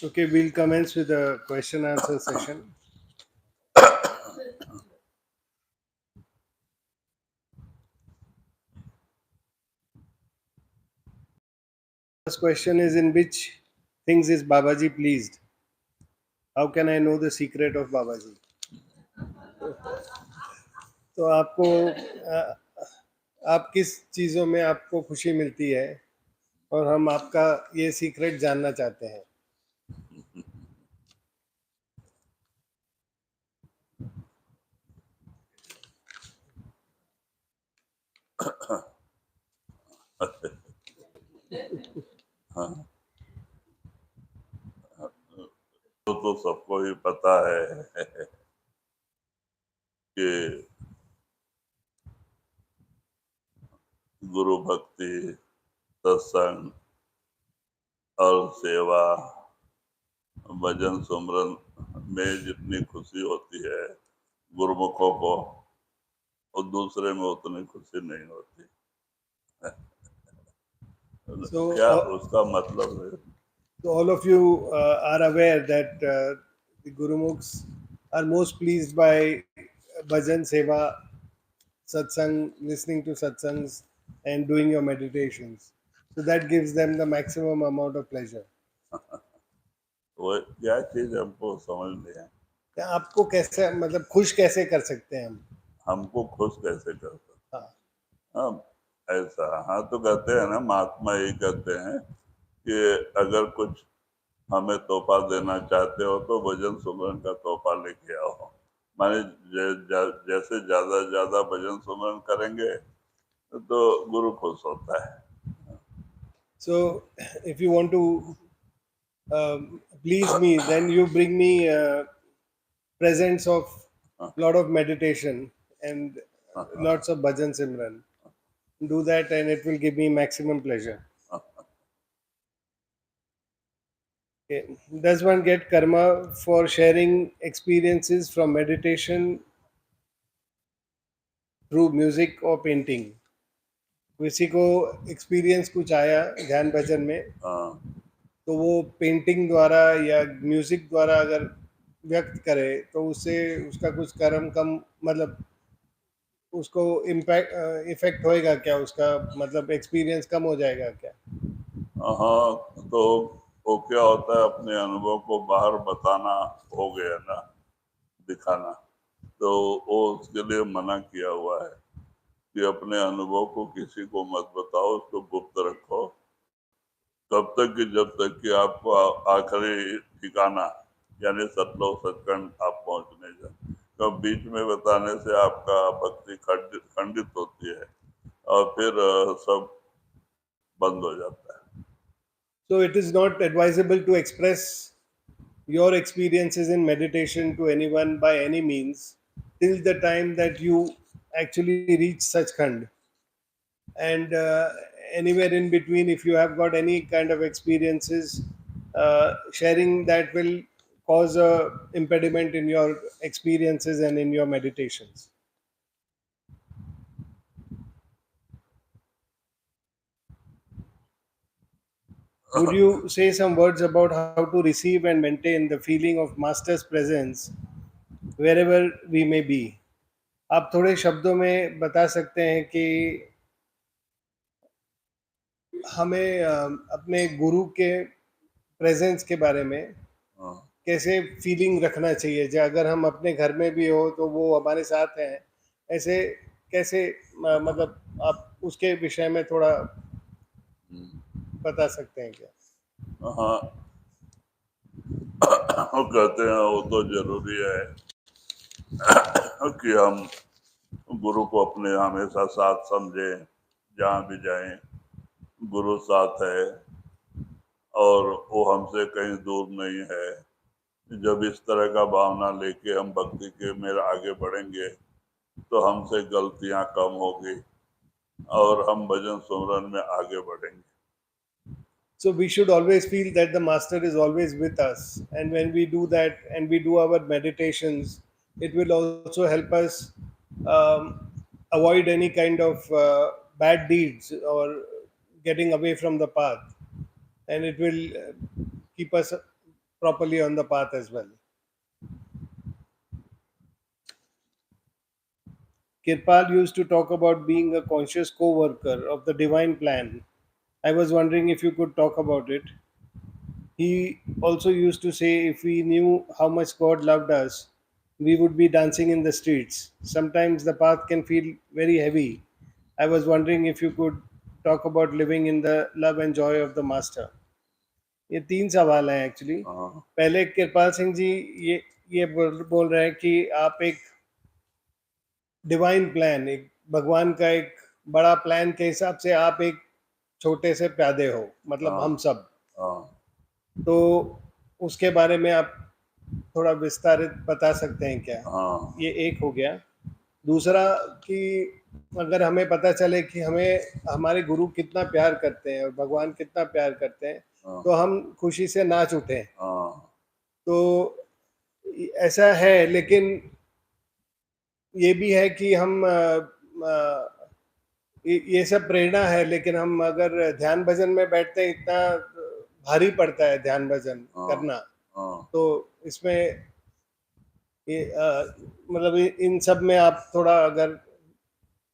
Okay, we'll commence with the question answer session. First question is, in which things is Babaji pleased? How can I know the secret of Babaji? तो आपको आप किस चीज़ों में आपको खुशी मिलती है और हम आपका ये सीक्रेट जानना चाहते हैं. हाँ, तो सबको ही पता है कि गुरु भक्ति, सत्संग और सेवा, भजन सुमरन में जितनी खुशी होती है गुरुमुखों को, और दूसरे में उतनी खुशी नहीं होती. क्या उसका मतलब है? So all of you are aware that the Gurumukhs are most pleased by bhajan seva, satsang, listening to satsangs, and doing your meditations. So that gives them the maximum amount of pleasure. वो क्या चीज हमको समझ नहीं है, क्या आपको कैसे मतलब खुश कैसे कर सकते हैं हम? हमको खुश कैसे कर सकते हाँ. हैं? हाँ, ऐसा हाँ तो कहते हैं ना, महात्मा यही कहते हैं कि अगर कुछ हमें तोहफा देना चाहते हो तो भजन सुमरन का तोहफा लेके आओ। माने जैसे ज्यादा ज्यादा भजन सुमरन करेंगे तो गुरु खुश होता है। So if you want to please me, then you bring me presents of lot of meditation and lots of bhajan simran. Do that and it will give me maximum pleasure. Okay. Does one get karma for sharing experiences from meditation through music or painting? किसी को experience कुछ आया ध्यान भजन में, हाँ तो वो painting द्वारा या म्यूजिक द्वारा अगर व्यक्त करे तो उससे उसका कुछ कर्म कम मतलब उसको इम्पैक्ट इफेक्ट होएगा क्या, उसका मतलब एक्सपीरियंस कम हो जाएगा क्या? हाँ, तो वो क्या होता है, अपने अनुभव को बाहर बताना हो गया ना, दिखाना, तो वो उसके लिए मना किया हुआ है कि अपने अनुभव को किसी को मत बताओ, उसको गुप्त रखो तब तक कि जब तक कि आपको आखिरी ठिकाना यानी सतलोक सचखंड आप पहुंचने जाए। तो बीच में बताने से आपका भक्ति खंडित होती है और फिर सब बंद हो जाता है। So it is not advisable to express your experiences in meditation to anyone by any means till the time that you actually reach such khand. And anywhere in between, if you have got any kind of experiences, sharing that will cause a impediment in your experiences and in your meditations. Would you say some words about how to receive and maintain the feeling of master's presence wherever we may be? आप थोड़े शब्दों में बता सकते हैं कि हमें अपने गुरु के प्रेजेंस के बारे में हाँ, कैसे फीलिंग रखना चाहिए, जो अगर हम अपने घर में भी हो तो वो हमारे साथ हैं, ऐसे कैसे मतलब आप उसके विषय में थोड़ा बता सकते हैं क्या? हाँ, वो कहते हैं वो तो जरूरी है कि हम गुरु को अपने हमेशा साथ समझे, जहाँ भी जाएं गुरु साथ है और वो हमसे कहीं दूर नहीं है। जब इस तरह का भावना लेके हम भक्ति के में आगे बढ़ेंगे तो हमसे गलतियां कम होगी और हम भजन सुमरन में आगे बढ़ेंगे। So we should always feel that the master is always with us, and when we do that and we do our meditations, it will also help us avoid any kind of bad deeds or getting away from the path, and it will keep us properly on the path as well. Kirpal used to talk about being a conscious co worker of the divine plan. I was wondering if you could talk about it. He also used to say if we knew how much God loved us, we would be dancing in the streets. Sometimes the path can feel very heavy. I was wondering if you could talk about living in the love and joy of the Master. ये तीन सवाल हैं actually. हाँ, पहले कृपाल सिंह जी ये बोल रहे हैं कि आप एक डिवाइन प्लान, एक भगवान का एक बड़ा प्लान के हिसाब से आप एक छोटे से प्यादे हो, मतलब हाँ, हम सब. हाँ, तो उसके बारे में आप थोड़ा विस्तारित बता सकते हैं क्या? हाँ, ये एक हो गया. दूसरा कि अगर हमें पता चले कि हमें हमारे गुरु कितना प्यार करते हैं और भगवान कितना प्यार करते हैं, हाँ, तो हम खुशी से नाच उठें. हाँ, तो ऐसा है, लेकिन ये भी है कि हम ये सब प्रेरणा है, लेकिन हम अगर ध्यान भजन में बैठते हैं इतना भारी पड़ता है ध्यान भजन हाँ करना। हाँ तो इसमें ये मतलब इन सब में आप थोड़ा अगर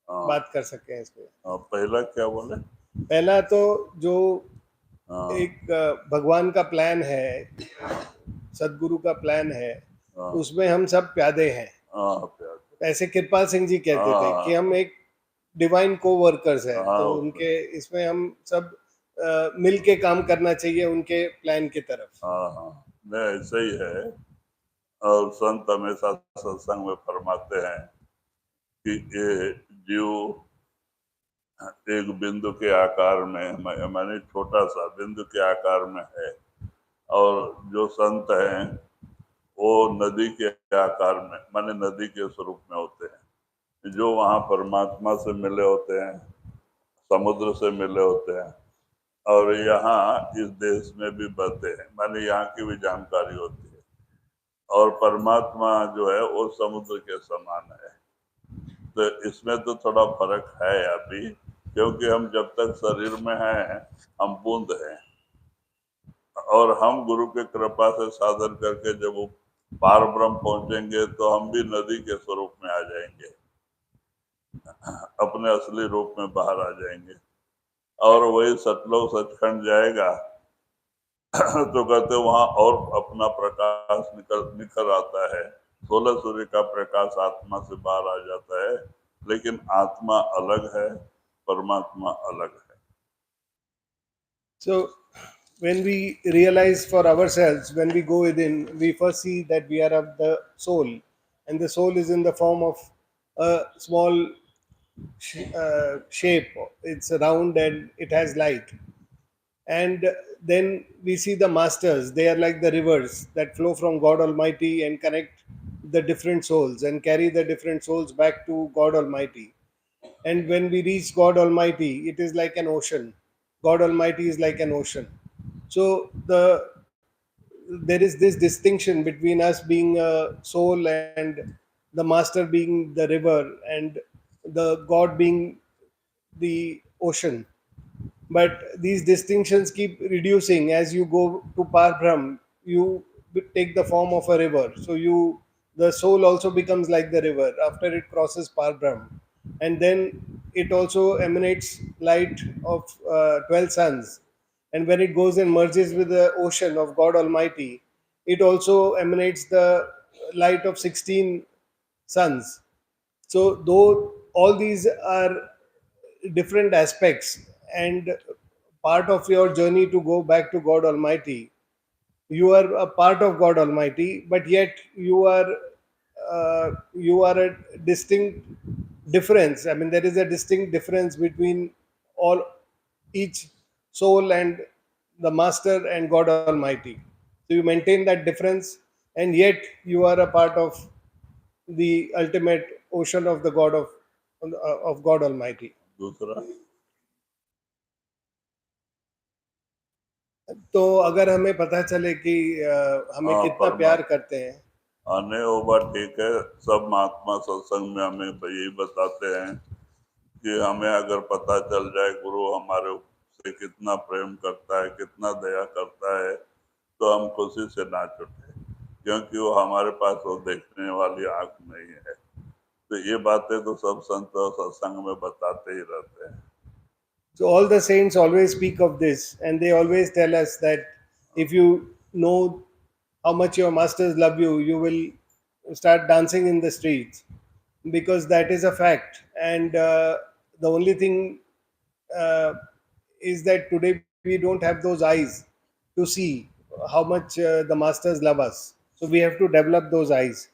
हाँ बात कर सकें इस पे। हाँ। पहला क्या बोले? पहला तो जो हाँ एक भगवान का प्लान है, सदगुरु का प्लान है, हाँ उसमें हम सब प्यादे हैं। हाँ प्यार। ऐसे कृपाल सिंह जी कहते थे कि हाँ हम एक डिवाइन को वर्कर्स हैं, हाँ तो उसमें। उनके इसमें हम सब मिल के काम करना चाहिए उनके प्लान की तरफ। हाँ हाँ, नहीं ऐसा ही है। और संत हमेशा सत्संग में फरमाते हैं कि ये जीव एक बिंदु के आकार में, माने छोटा सा बिंदु के आकार में है, और जो संत हैं वो नदी के आकार में, माने नदी के स्वरूप में होते हैं, जो वहाँ परमात्मा से मिले होते हैं, समुद्र से मिले होते हैं, और यहाँ इस देश में भी बहते हैं, माने यहाँ की भी जानकारी होती है। और परमात्मा जो है वो समुद्र के समान है। तो इसमें तो थोड़ा फर्क है अभी, क्योंकि हम जब तक शरीर में हैं हम बूंद हैं, और हम गुरु के कृपा से साधन करके जब वो पार ब्रह्म पहुंचेंगे तो हम भी नदी के स्वरूप में आ जाएंगे, अपने असली रूप में बाहर आ जाएंगे। और वही सतलोक सचखंड जाएगा तो कहते वहां और अपना प्रकाश निखर आता है, 16 सूर्य का प्रकाश आत्मा से बाहर आ जाता है, लेकिन आत्मा अलग है, परमात्मा अलग है। So when we realize for ourselves, when we go within, we first see that we are of the soul, and the soul is in the form of a small shape. It's round and it has light. And then we see the masters. They are like the rivers that flow from God Almighty and connect the different souls and carry the different souls back to God Almighty. And when we reach God Almighty, it is like an ocean. God Almighty is like an ocean. So there is this distinction between us being a soul and the master being the river and the God being the ocean. But these distinctions keep reducing as you go to Parbrahm. You take the form of a river, so the soul also becomes like the river after it crosses Parbrahm, and then it also emanates light of 12 suns. And when it goes and merges with the ocean of God Almighty, it also emanates the light of 16 suns. So though all these are different aspects and part of your journey to go back to God Almighty, you are a part of God Almighty, but yet you are a distinct difference. I mean, there is a distinct difference between all each soul and the Master and God Almighty. So you maintain that difference, and yet you are a part of the ultimate ocean of the of God Almighty. दूसरा, तो अगर हमें पता चले कि हमें हाँ कितना प्यार परमात्मा, करते हैं। हाँ नहीं वो बात ठीक है। सब महात्मा सत्संग में हमें यही बताते हैं कि हमें अगर पता चल जाए गुरु हमारे से कितना प्रेम करता है, कितना दया करता है, तो हम खुशी से नाच उठे, क्योंकि वो हमारे पास वो देखने वाली आंख नहीं है। तो ये बातें तो सब संत और सत्संग में बताते ही रहते हैं। So all the saints always speak of this, and they always tell us that if you know how much your masters love you, you will start dancing in the streets, because that is a fact. And the only thing uh, is that today we don't have those eyes to see how much the masters love us. So we have to develop those eyes.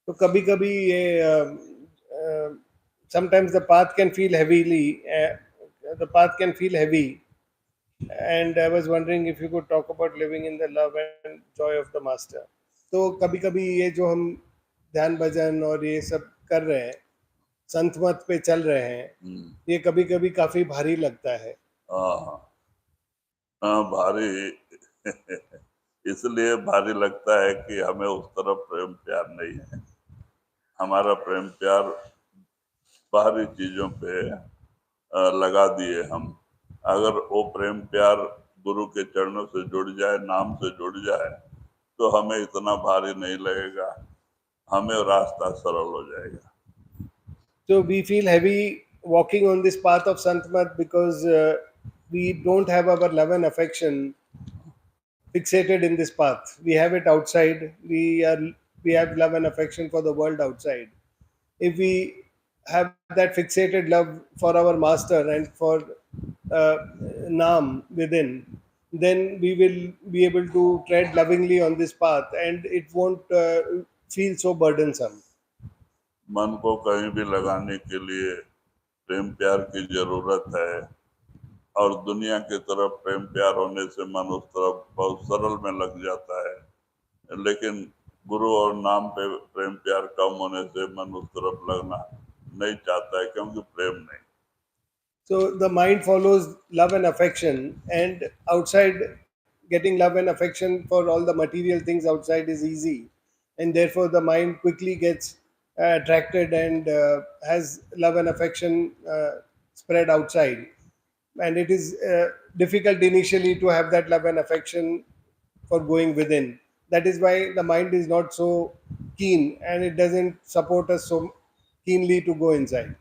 तो कभी कभी ये sometimes the path can feel heavily the path can feel heavy, and I was wondering if you could talk about living in the love and joy of the master. तो कभी कभी ये जो हम ध्यान भजन और ये सब कर रहे हैं, संत मत पे चल रहे हैं, ये कभी कभी काफी भारी लगता है। हाँ हाँ, भारी इसलिए भारी लगता है कि हमें उस तरफ प्रेम प्यार नहीं है। हमारा प्रेम प्यार बाहरी चीजों पे लगा दिए हम। अगर वो प्रेम प्यार गुरु के चरणों से जुड़ जाए, नाम से जुड़ जाए, तो हमें इतना भारी नहीं लगेगा, हमें रास्ता सरल हो जाएगा। So we feel heavy walking on this path of Santmat because we don't have our love and affection fixated in this path. We have it outside. We have love and affection for the world outside. If we have that fixated love for our master and for uh, Naam within, then we will be able to tread lovingly on this path and it won't feel so burdensome. मन को कहीं भी लगाने के लिए प्रेम प्यार की जरूरत है, और दुनिया की तरफ प्रेम प्यार होने से मन उस तरफ बहुत सरल में लग जाता है। लेकिन गुरु और नाम पे प्रेम प्यार कम होने से मन उस तरफ लगना नहीं चाहता है, क्योंकि प्रेम नहीं। So the mind follows love and affection, and outside, getting love and affection for all the material things outside is easy, and therefore the mind quickly gets attracted and has love and affection spread outside. And it is difficult initially to have that love and affection for going within. That is why the mind is not so keen and it doesn't support us so keenly to go inside.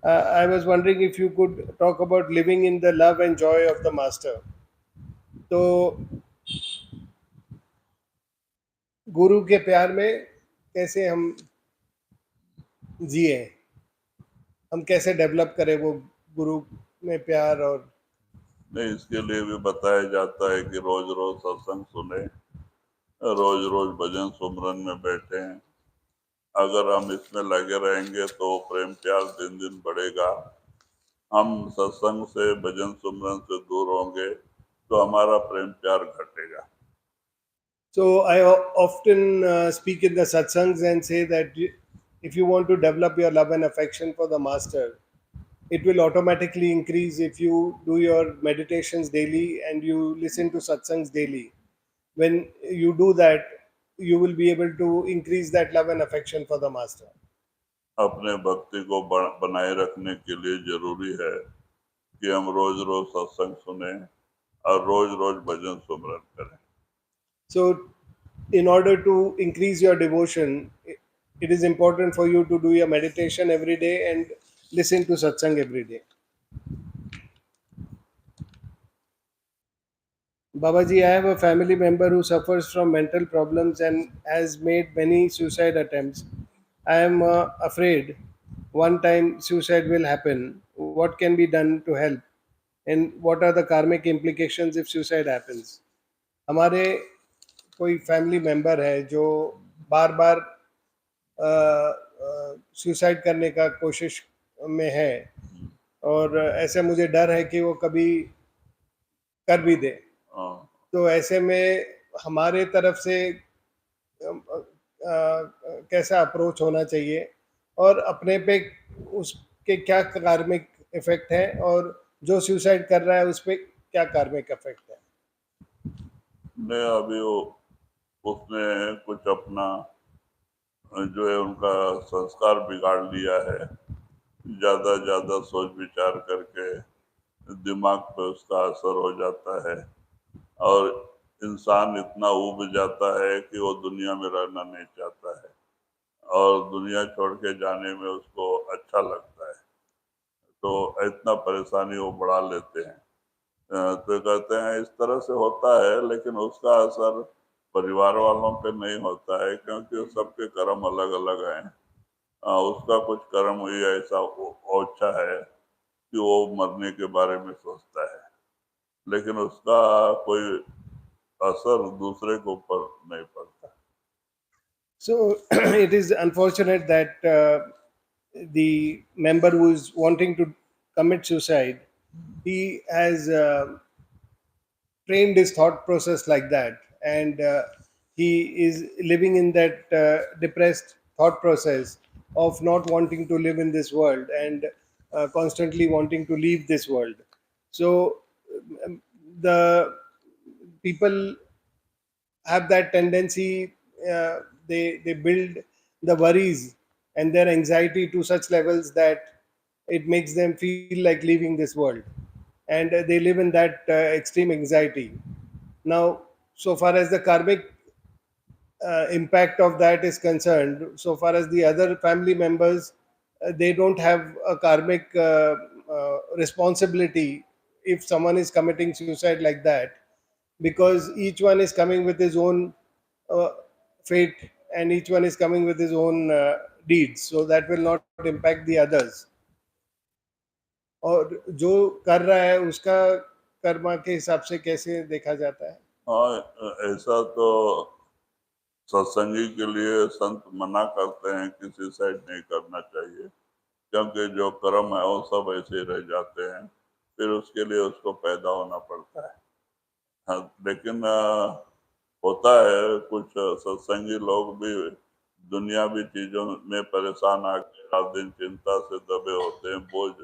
I was wondering if you could talk about living in the love and joy of the master. तो गुरु के प्यार में कैसे हम जिए, हम कैसे develop करें वो गुरु में प्यार। और नहीं, इसके लिए भी बताया जाता है कि रोज रोज सत्संग सुने, रोज रोज भजन सुमरन में बैठे हैं। अगर हम इसमें लगे रहेंगे तो प्रेम प्यार दिन दिन बढ़ेगा। हम सत्संग से, भजन सुमरन से दूर होंगे तो हमारा प्रेम प्यार घटेगा। so I often speak in the satsangs and say that if you want to develop your love and affection for the master, it will automatically increase if you do your meditations daily and you listen to satsangs daily. When you do that, you will be able to increase that love and affection for the master. अपने भक्ति को बनाए रखने के लिए जरूरी है कि हम रोज रोज सत्संग सुने और रोज रोज भजन सुमरन करें। So in order to increase your devotion, it is important for you to do your meditation every day and listen to satsang every day. Babaji, I have a family member who suffers from mental problems and has made many suicide attempts. I am afraid one time suicide will happen. What can be done to help? And what are the karmic implications if suicide happens? हमारे कोई family member है जो बार बार suicide करने का कोशिश में है, और ऐसे मुझे डर है कि वो कभी कर भी दे। हाँ, तो ऐसे में हमारे तरफ से कैसा अप्रोच होना चाहिए और अपने पे उसके क्या कार्मिक इफेक्ट है, और जो सुसाइड कर रहा है उस पे क्या कार्मिक इफेक्ट है। नहीं, अभी वो उसने कुछ अपना जो है उनका संस्कार बिगाड़ लिया है। ज्यादा सोच विचार करके दिमाग पे उसका असर हो जाता है, और इंसान इतना ऊब जाता है कि वो दुनिया में रहना नहीं चाहता है, और दुनिया छोड़ के जाने में उसको अच्छा लगता है। तो इतना परेशानी वो बढ़ा लेते हैं। तो कहते हैं इस तरह से होता है, लेकिन उसका असर परिवार वालों पे नहीं होता है, क्योंकि सबके कर्म अलग अलग हैं। उसका कुछ कर्म ही ऐसा ओछा है कि वो मरने के बारे में सोचता है, लेकिन उसका कोई असर दूसरे के ऊपर नहीं पड़ता। So it is unfortunate that the member who is wanting to commit suicide, he has trained his thought process like that, and he is living in that depressed thought process of not wanting to live in this world and constantly wanting to leave this world. So the people have that tendency. They build the worries and their anxiety to such levels that it makes them feel like leaving this world, and they live in that extreme anxiety. Now, so far as the karmic impact of that is concerned, so far as the other family members, they don't have a karmic responsibility if someone is committing suicide like that, because each one is coming with his own uh, fate, and each one is coming with his own deeds, so that will not impact the others. और जो कर रहा है उसका कर्मा के हिसाब से कैसे देखा जाता है? हाँ, ऐसा तो सत्संगी के लिए संत मना करते हैं कि सुसाइड नहीं करना चाहिए, क्योंकि जो कर्म है वो सब ऐसे ही रह जाते हैं, फिर उसके लिए उसको पैदा होना पड़ता है। हाँ, लेकिन होता है कुछ सत्संगी लोग भी दुनियावी चीजों में परेशान आके रात दिन चिंता से दबे होते हैं, बोझ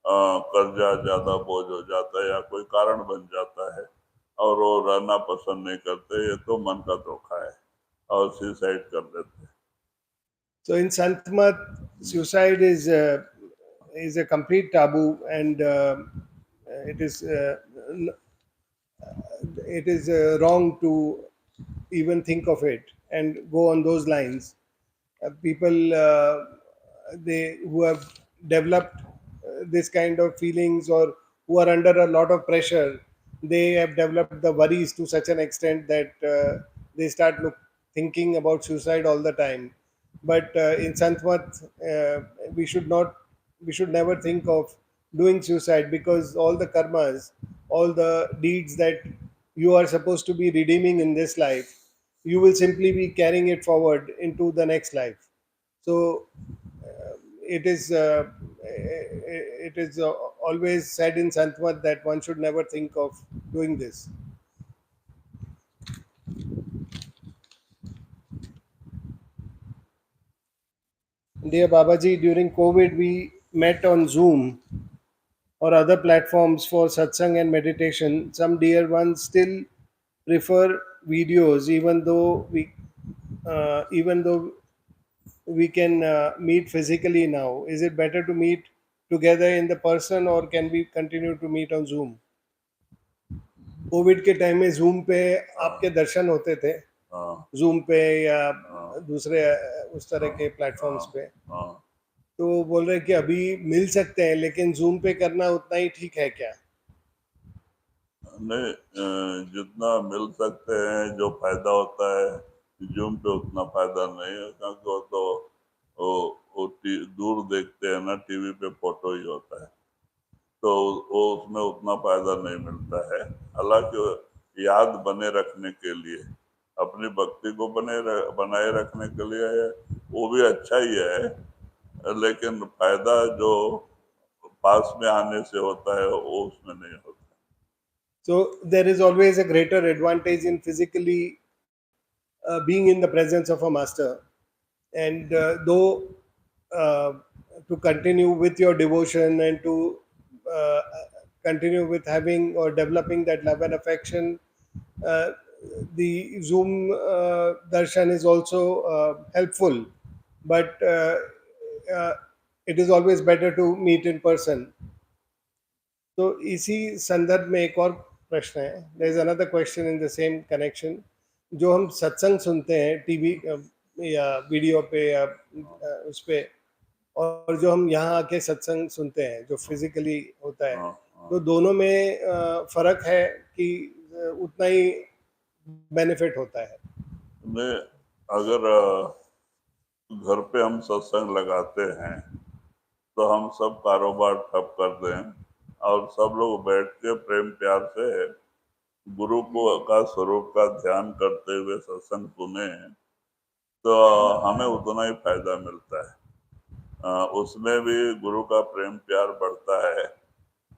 कर्जा ज्यादा बोझ हो जाता है या कोई कारण बन जाता है और वो रहना पसंद नहीं करते, ये तो मन का धोखा है और सुसाइड कर लेते हैं। So in Santmat, suicide is a complete taboo, and it is wrong to even think of it and go on those lines. People they who have developed this kind of feelings, or who are under a lot of pressure, they have developed the worries to such an extent that they start thinking about suicide all the time. But in Santmat, we should not, we should never think of doing suicide, because all the karmas, all the deeds that you are supposed to be redeeming in this life, you will simply be carrying it forward into the next life. So it is always said in Santmat that one should never think of doing this. Dear Babaji, during COVID, we met on Zoom or other platforms for satsang and meditation. Some dear ones still prefer videos, even though we can meet physically now. Is it better to meet together in the person, or can we continue to meet on Zoom? Covid के time में zoom पे हाँ, आपके दर्शन होते थे, हाँ, zoom पे या हाँ, दूसरे उस तरह हाँ, के प्लेटफॉर्म्स हाँ, पे, हाँ। तो वो बोल रहे हैं कि अभी मिल सकते हैं, लेकिन जूम पे करना उतना ही ठीक है क्या? नहीं, जितना मिल सकते हैं जो फायदा होता है जूम पे उतना फायदा नहीं है, क्योंकि वो तो वो, दूर देखते हैं ना, टीवी पे फोटो ही होता है, तो वो उसमें उतना फायदा नहीं मिलता है। हालांकि याद बने रखने के लिए, अपनी भक्ति को बनाए रखने के लिए वो भी अच्छा ही है, लेकिन फायदा जो पास में आने से होता है वो उसमें नहीं होता। So there is always a greater advantage in physically being in the presence of a master, and though uh, to continue with your devotion and to uh, continue with having or developing that love and affection, uh, the Zoom darshan is also helpful, but uh, it is always better to meet in person. तो इसी संदर्भ में एक और प्रश्न है, there is another question in the same connection. जो हम सत्संग सुनते हैं टीवी या वीडियो पे या उस पे, और जो हम यहाँ आके सत्संग सुनते हैं जो फिजिकली होता है, हाँ, तो हाँ। दोनों में फर्क है कि उतना ही बेनिफिट होता है? नहीं, अगर घर पे हम सत्संग लगाते हैं तो हम सब कारोबार ठप कर दें और सब लोग बैठ के प्रेम प्यार से गुरु को का स्वरूप का ध्यान करते हुए सत्संग सुने, तो हमें उतना ही फायदा मिलता है। उसमें भी गुरु का प्रेम प्यार बढ़ता है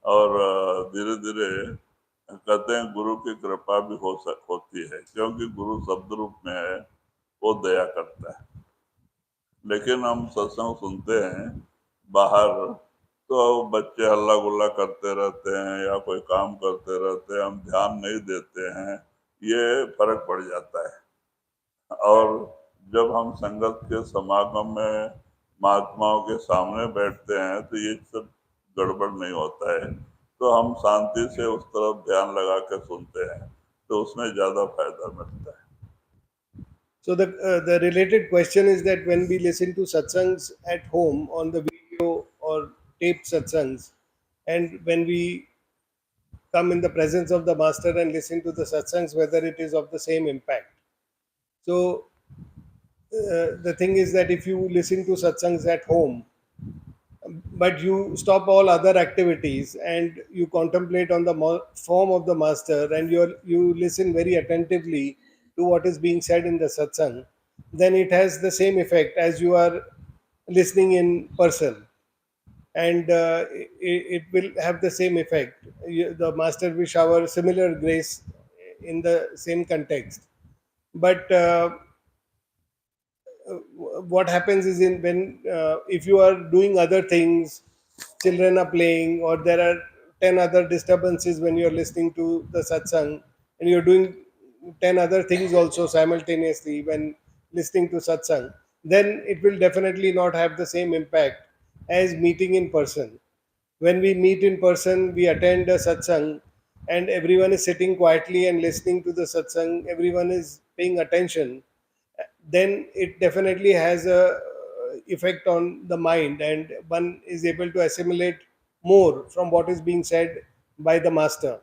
और धीरे धीरे कहते हैं गुरु की कृपा भी होती है, क्योंकि गुरु शब्द रूप में है, वो दया करता है। लेकिन हम सत्संग सुनते हैं बाहर, तो बच्चे हल्ला गुल्ला करते रहते हैं या कोई काम करते रहते हैं, हम ध्यान नहीं देते हैं, ये फर्क पड़ जाता है। और जब हम संगत के समागम में महात्माओं के सामने बैठते हैं तो ये सब गड़बड़ नहीं होता है, तो हम शांति से उस तरफ ध्यान लगा के सुनते हैं, तो उसमें ज्यादा फायदा मिलता है। So the related question is that when we listen to satsangs at home on the video or taped satsangs, and when we come in the presence of the master and listen to the satsangs, whether it is of the same impact. So the thing is that if you listen to satsangs at home, but you stop all other activities and you contemplate on the form of the master, and you listen very attentively to what is being said in the satsang, then it has the same effect as you are listening in person, and it will have the same effect. The master will shower similar grace in the same context. But what happens is, in when if you are doing other things, children are playing, or there are 10 other disturbances when you are listening to the satsang, and you're doing 10 other things also simultaneously when listening to satsang, then it will definitely not have the same impact as meeting in person. When we meet in person, we attend a satsang, and everyone is sitting quietly and listening to the satsang, everyone is paying attention, then it definitely has a effect on the mind, and one is able to assimilate more from what is being said by the master.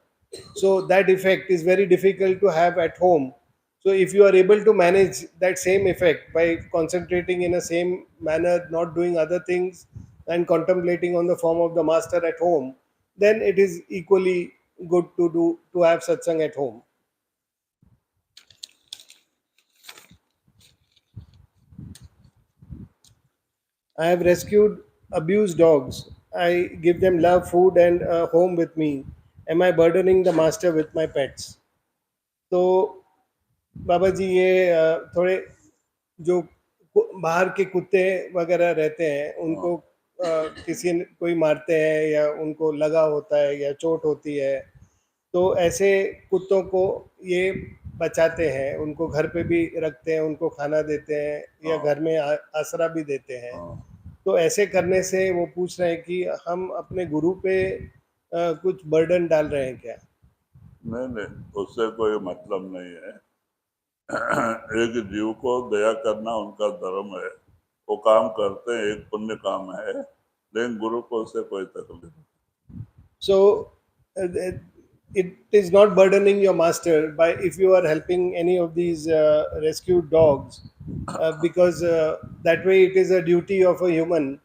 So that effect is very difficult to have at home. So if you are able to manage that same effect by concentrating in a same manner, not doing other things, and contemplating on the form of the master at home, then it is equally good to have satsang at home. I have rescued abused dogs. I give them love, food, and a home with me. Am I burdening the master with my pets? तो बाबा जी, ये थोड़े जो बाहर के कुत्ते वगैरह रहते हैं, हाँ, उनको कोई मारते हैं या उनको लगा होता है या चोट होती है, तो ऐसे कुत्तों को ये बचाते हैं, उनको घर पे भी रखते हैं, उनको खाना देते हैं या हाँ, घर में आसरा भी देते हैं। हाँ। तो ऐसे करने से वो पूछ रहे हैं कि हम अपने गुरु पे कुछ बर्डन डाल रहे हैं क्या? नहीं नहीं, उससे कोई मतलब नहीं है। एक जीव को दया करना उनका धर्म है, वो काम करते हैं, एक पुण्य काम है, लेकिन गुरु को उससे कोई तकलीफ नहीं। So it is not burdening your master by if you are helping any of these rescued dogs, because that way it is a duty of a human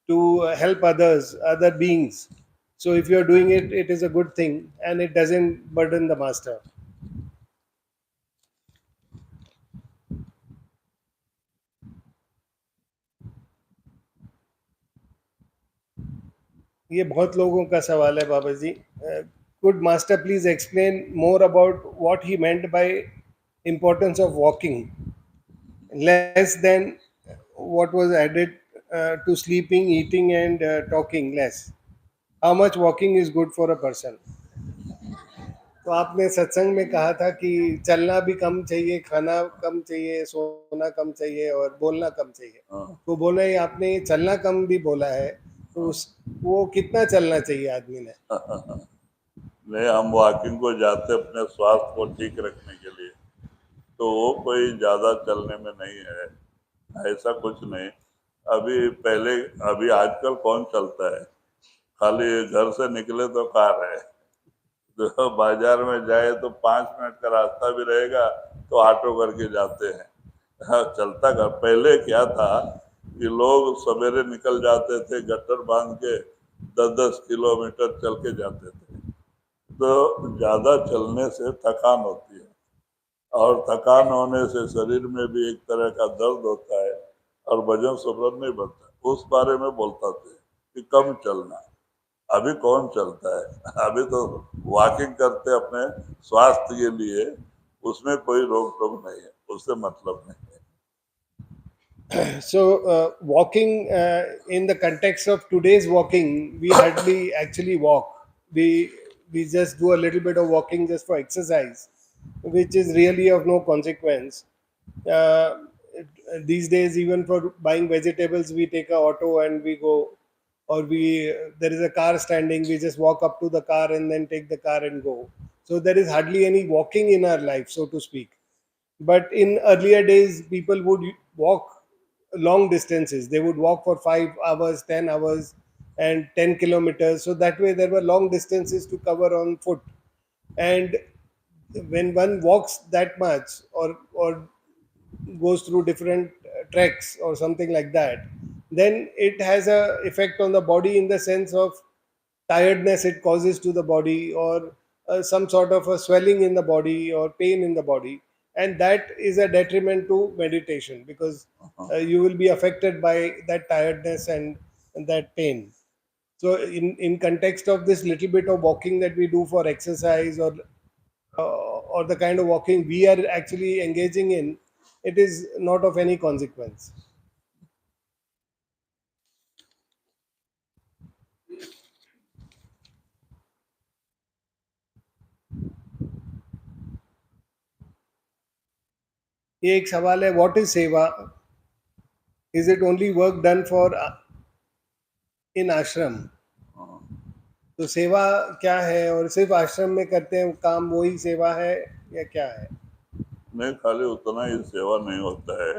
to help others, other beings. So if you are doing it, it is a good thing and it doesn't burden the master. ये बहुत लोगों का सवाल है बाबा जी. Could master please explain more about what he meant by importance of walking less than what was added to sleeping, eating, and talking less? How much walking is good for a person? तो आपने सत्संग में कहा था कि चलना भी कम चाहिए, खाना कम चाहिए, सोना कम चाहिए और बोलना कम चाहिए. हाँ। तो बोला ही आपने, चलना कम भी बोला है, तो हाँ। उस वो कितना चलना चाहिए आदमी ने? नहीं, हम वॉकिंग को जाते अपने स्वास्थ्य को ठीक रखने के लिए, तो वो कोई ज्यादा चलने में नहीं है, ऐसा कुछ नहीं। अभी पहले, अभी आजकल कौन चलता है? खाली घर से निकले तो कार है, तो बाजार में जाए तो 5 मिनट का रास्ता भी रहेगा तो ऑटो करके जाते हैं। हाँ, चलता का पहले क्या था कि लोग सवेरे निकल जाते थे, गट्टर बांध के 10-10 किलोमीटर चल के जाते थे। तो ज्यादा चलने से थकान होती है, और थकान होने से शरीर में भी एक तरह का दर्द होता है और वजन सुबह नहीं बढ़ता। उस बारे में बोलता थे कि कम चलना। अभी कौन चलता है? अभी तो वॉकिंग करते अपने स्वास्थ्य के लिए, उसमें कोई रोक टोक नहीं है, उससे मतलब नहीं है। So, walking in the context of today's walking, we hardly actually walk. We just do a little bit of walking just for exercise, which is really of no consequence. Uh, these days, even for buying vegetables, we take a auto and we go, or we there is a car standing, we just walk up to the car and then take the car and go. So there is hardly any walking in our life, so to speak. But in earlier days, people would walk long distances. They would walk for 5 hours, 10 hours, and 10 kilometers. So that way, there were long distances to cover on foot. And when one walks that much, or goes through different treks or something like that, then it has a effect on the body in the sense of tiredness it causes to the body, or some sort of a swelling in the body or pain in the body, and that is a detriment to meditation, because Uh-huh. you will be affected by that tiredness and that pain. So in context of this little bit of walking that we do for exercise, or the kind of walking we are actually engaging in, it is not of any consequence. ये एक सवाल है, what is सेवा? Is it only work done for in आश्रम? हाँ। तो सेवा क्या है, और सिर्फ आश्रम में करते हैं काम वही सेवा है, या क्या है? नहीं, खाली उतना ही सेवा नहीं होता है।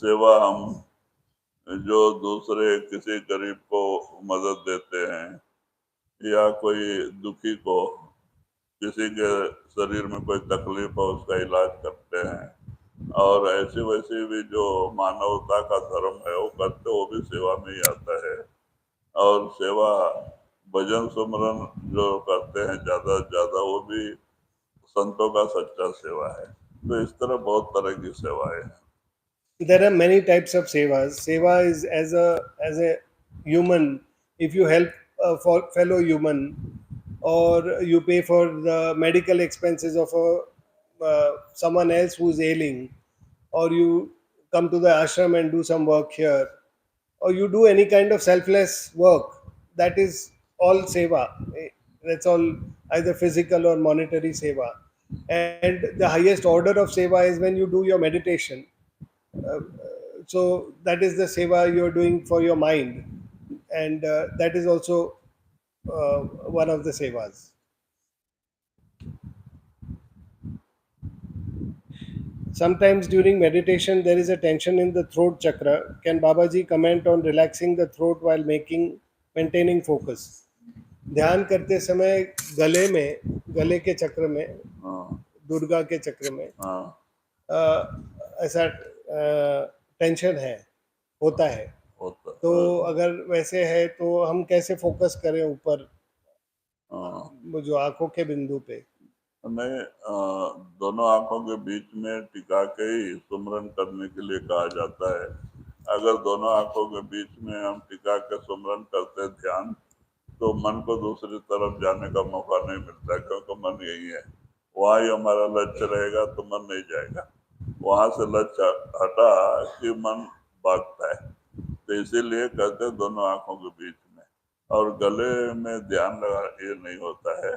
सेवा हम जो दूसरे किसी गरीब को मदद देते हैं, या कोई दुखी को, किसी के शरीर में कोई तकलीफ हो उसका इलाज करते हैं, और ऐसी वैसी भी जो मानवता का धर्म है वो करते, वो भी सेवा में ही आता है। और सेवा भजन सुमरन जो करते हैं ज्यादा से ज्यादा, वो भी संतों का सच्चा सेवा है। तो इस तरह बहुत तरह की सेवाएं हैं। There are many types of sevas. Seva is as a human. If you help a fellow human, or you pay for the medical expenses of someone else who's ailing, or you come to the ashram and do some work here, or you do any kind of selfless work, that is all seva. That's all, either physical or monetary seva. And the highest order of seva is when you do your meditation. uh, so that is the seva you're doing for your mind, and that is also one of the sevas. Sometimes during meditation there is a tension in the throat chakra. Can Babaji comment on relaxing the throat while maintaining focus? ध्यान करते समय गले में, गले के चक्र में, हाँ। दुर्गा के चक्र में हाँ। ऐसा टेंशन है, होता है। होता। तो अगर वैसे है तो हम कैसे फोकस करें ऊपर, हाँ। वो जो आंखों के बिंदु पे? नहीं, दोनों आंखों के बीच में टिका के ही सुमरन करने के लिए कहा जाता है। अगर दोनों आंखों के बीच में हम टिका के सुमरन करते हैं ध्यान, तो मन को दूसरी तरफ जाने का मौका नहीं मिलता, क्योंकि मन यही है। वहाँ ही हमारा लक्ष्य रहेगा तो मन नहीं जाएगा। वहां से लक्ष्य हटा कि मन भागता है। तो इसीलिए कहते हैं दोनों आंखों के बीच में। और गले में ध्यान लगा ये नहीं होता है।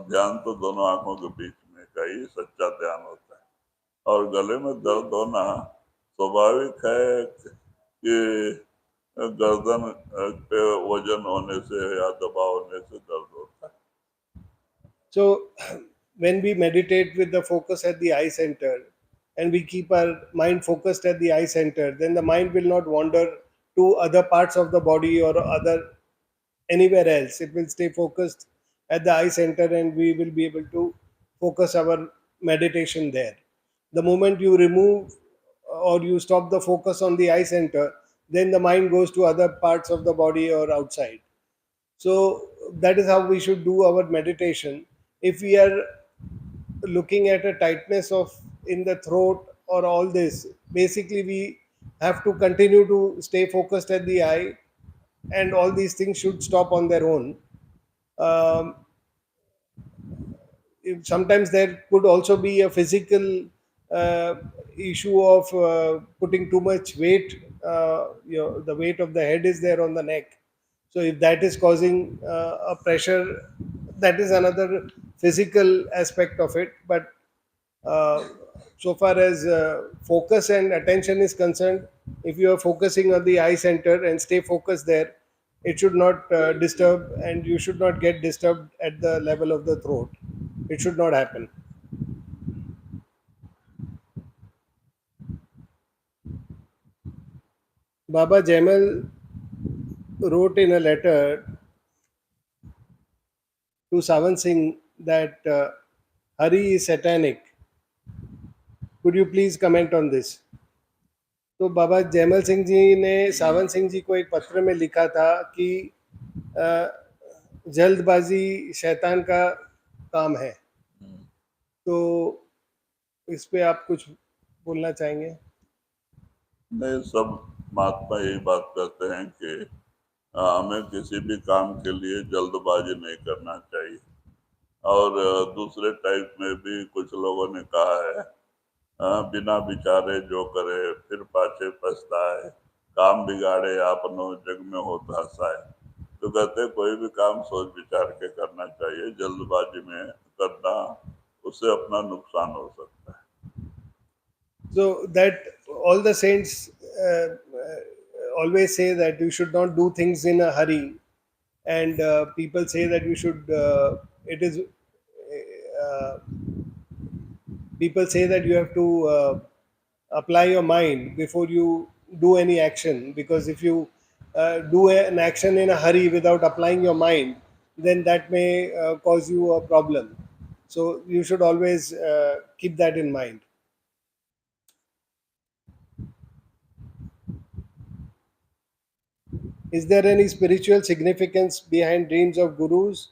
ध्यान तो दोनों आंखों के बीच में का ही सच्चा ध्यान होता है। और गले में दर्द होना स्वाभाविक है कि गर्दन पे वजन होने से या दबाव होने से दर्द होता है। So, when we meditate with the focus at the eye center, and we keep our mind focused at the eye center, then the mind will not wander to other parts of the body or other anywhere else. It will stay focused at the eye center, and we will be able to focus our meditation there. The moment you remove or you stop the focus on the eye center, then the mind goes to other parts of the body or outside. So that is how we should do our meditation. If we are looking at a tightness of in the throat or all this, basically we have to continue to stay focused at the eye, and all these things should stop on their own. Um, sometimes there could also be a physical uh, issue of putting too much weight. The weight of the head is there on the neck. So if that is causing a pressure, that is another physical aspect of it. But uh, so far as focus and attention is concerned, if you are focusing on the eye center and stay focused there, it should not disturb, and you should not get disturbed at the level of the throat. It should not happen. Baba Jamal wrote in a letter to Savan Singh that Hari is satanic. Could you please comment on this? तो बाबा जयमल सिंह जी ने सावन सिंह जी को एक पत्र में लिखा था कि अ, जल्दबाजी शैतान का काम है। तो इस पे आप कुछ बोलना चाहेंगे? नहीं, सब महात्मा यही बात कहते हैं कि हमें किसी भी काम के लिए जल्दबाजी नहीं करना चाहिए। और दूसरे टाइप में भी कुछ लोगों ने कहा है, बिना विचारे जो करे फिर पाछे पछताए, काम बिगाड़े आपनो जग में होता हसाए। तो कहते हैं कोई भी काम सोच विचार के करना चाहिए, जल्दबाजी में करना उससे अपना नुकसान हो सकता है। So that all the saints always say that you should not do things in a hurry, and people say that you should. It is people say that you have to apply your mind before you do any action, because if you do an action in a hurry without applying your mind, then that may cause you a problem. So you should always keep that in mind. Is there any spiritual significance behind dreams of gurus?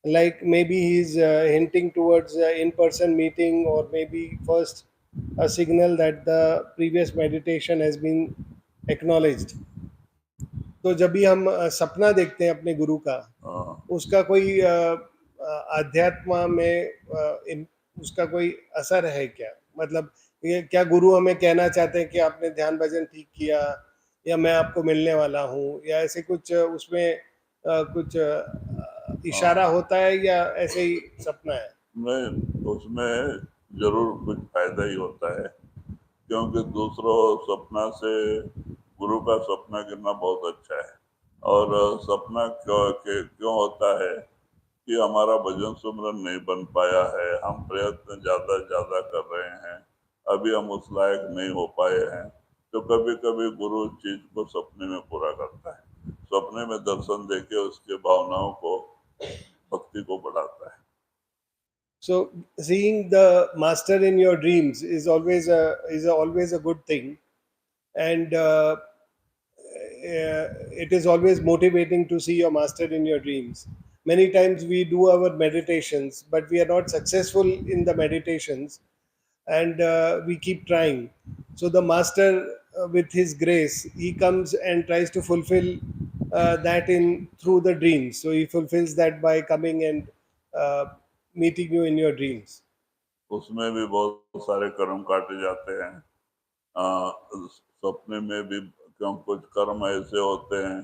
Like maybe he's hinting towards in-person meeting, or maybe first a signal that the previous meditation has been acknowledged. तो जब भी हम सपना देखते हैं अपने गुरु का, हाँ, उसका कोई अध्यात्म में उसका कोई असर है क्या? मतलब ये क्या गुरु हमें कहना चाहते हैं कि आपने ध्यान भजन ठीक किया, या मैं आपको मिलने वाला हूँ, या ऐसे कुछ उसमें कुछ इशारा हाँ, होता है, या ऐसे ही सपना है? नहीं, उसमें जरूर कुछ फायदा ही होता है, क्योंकि दूसरों सपना से गुरु का सपना गिरना बहुत अच्छा है। और सपना क्यों होता है कि हमारा भजन सुमरन नहीं बन पाया है, हम प्रयत्न ज्यादा ज्यादा कर रहे हैं, अभी हम उस लायक नहीं हो पाए हैं। तो कभी कभी गुरु उस चीज को सपने में पूरा करता है, सपने में दर्शन देके उसके भावनाओं को, भक्ति को बढ़ाता है। So seeing the master in your dreams is always a good thing, and it is always motivating to see your master in your dreams. Many times we do our meditations, but we are not successful in the meditations, and we keep trying. So the master, with his grace, he comes and tries to fulfill that in through the dreams. So he fulfills that by coming and uh, meeting you in your dreams. उसमें भी बहुत सारे कर्म काटे जाते हैं। सपने में भी क्यों कुछ कर्म ऐसे होते हैं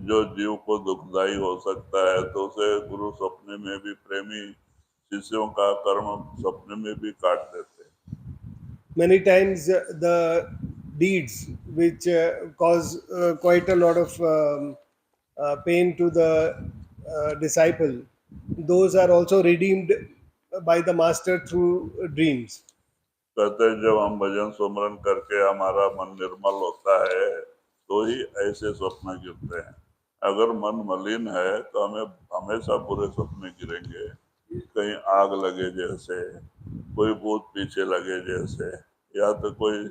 जो जीव को दुखदाई हो सकता है, तो उसे गुरु सपने में भी प्रेमी शिष्यों का कर्म सपने में भी काट देते हैं। Many times the deeds which cause quite a lot of pain to the disciple, those are also redeemed by the master through dreams. कहते हैं जब हम भजन सुमरन करके हमारा मन निर्मल होता है तो ही ऐसे स्वप्न गिरते हैं। अगर मन मलिन है तो हमें हमेशा बुरे सपने गिरेंगे, कहीं आग लगे जैसे, कोई भूत पीछे लगे जैसे, या तो कोई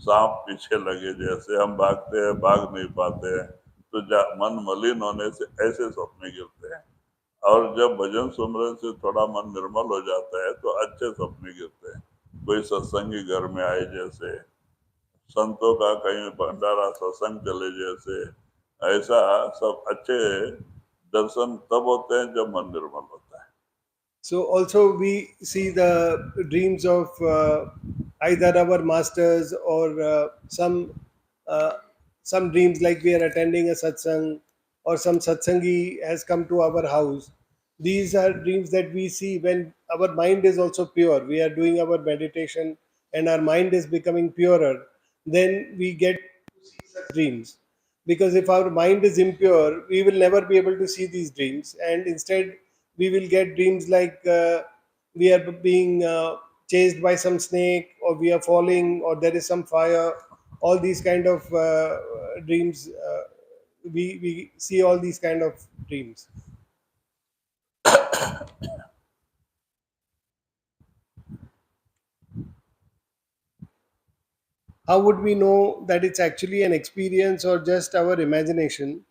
सांप पीछे लगे जैसे, हम भागते हैं भाग नहीं पाते हैं। तो मन मलिन होने से ऐसे सपने गिरते हैं। और जब भजन सुमरन से थोड़ा मन निर्मल हो जाता है तो अच्छे सपने गिरते हैं, कोई सत्संगी घर में आए जैसे, संतों का कहीं भंडारा सत्संग चले जैसे। ऐसा सब अच्छे दर्शन तब होते हैं जब मन निर्मल होता है। So also we see the dreams of either our masters or uh, some dreams like we are attending a satsang or some satsangi has come to our house. These are dreams that we see when our mind is also pure. We are doing our meditation and our mind is becoming purer. Then we get dreams, because if our mind is impure we will never be able to see these dreams, and instead we will get dreams like we are being chased by some snake, or we are falling, or there is some fire. All these kind of dreams, we see all these kind of dreams. How would we know that it's actually an experience or just our imagination?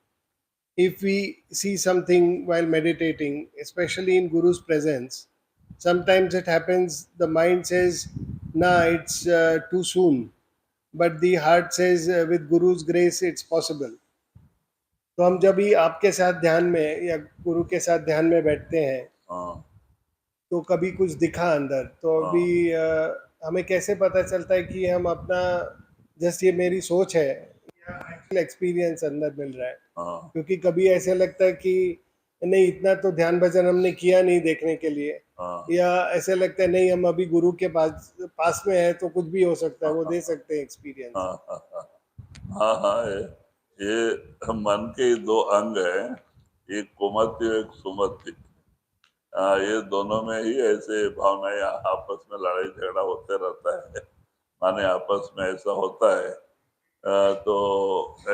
If we see something while meditating, especially in Guru's presence, sometimes it happens the mind says, nah, it's too soon. But the heart says, with Guru's grace, it's possible. तो हम जब भी आपके साथ ध्यान में या गुरु के साथ ध्यान में बैठते हैं, हाँ तो कभी कुछ दिखा अंदर, तो अभी हाँ हमें कैसे पता चलता है कि हम अपना, जस्ट ये मेरी सोच है, एक्सपीरियंस अंदर मिल रहा है? हाँ क्योंकि कभी ऐसे लगता है कि नहीं, इतना तो ध्यान भजन हमने किया नहीं देखने के लिए, हाँ या ऐसे लगता है नहीं, हम अभी गुरु के पास पास में है तो कुछ भी हो सकता है, हाँ वो दे हाँ सकते हैं एक्सपीरियंस। हाँ हाँ हाँ हाँ हाँ, ये मन के ही दो अंग हैं, एक कुमति और एक सुमति। ये दोनों में ही ऐसे भावनाएं आपस में लड़ाई झगड़ा होते रहता है, माने आपस में ऐसा होता है। तो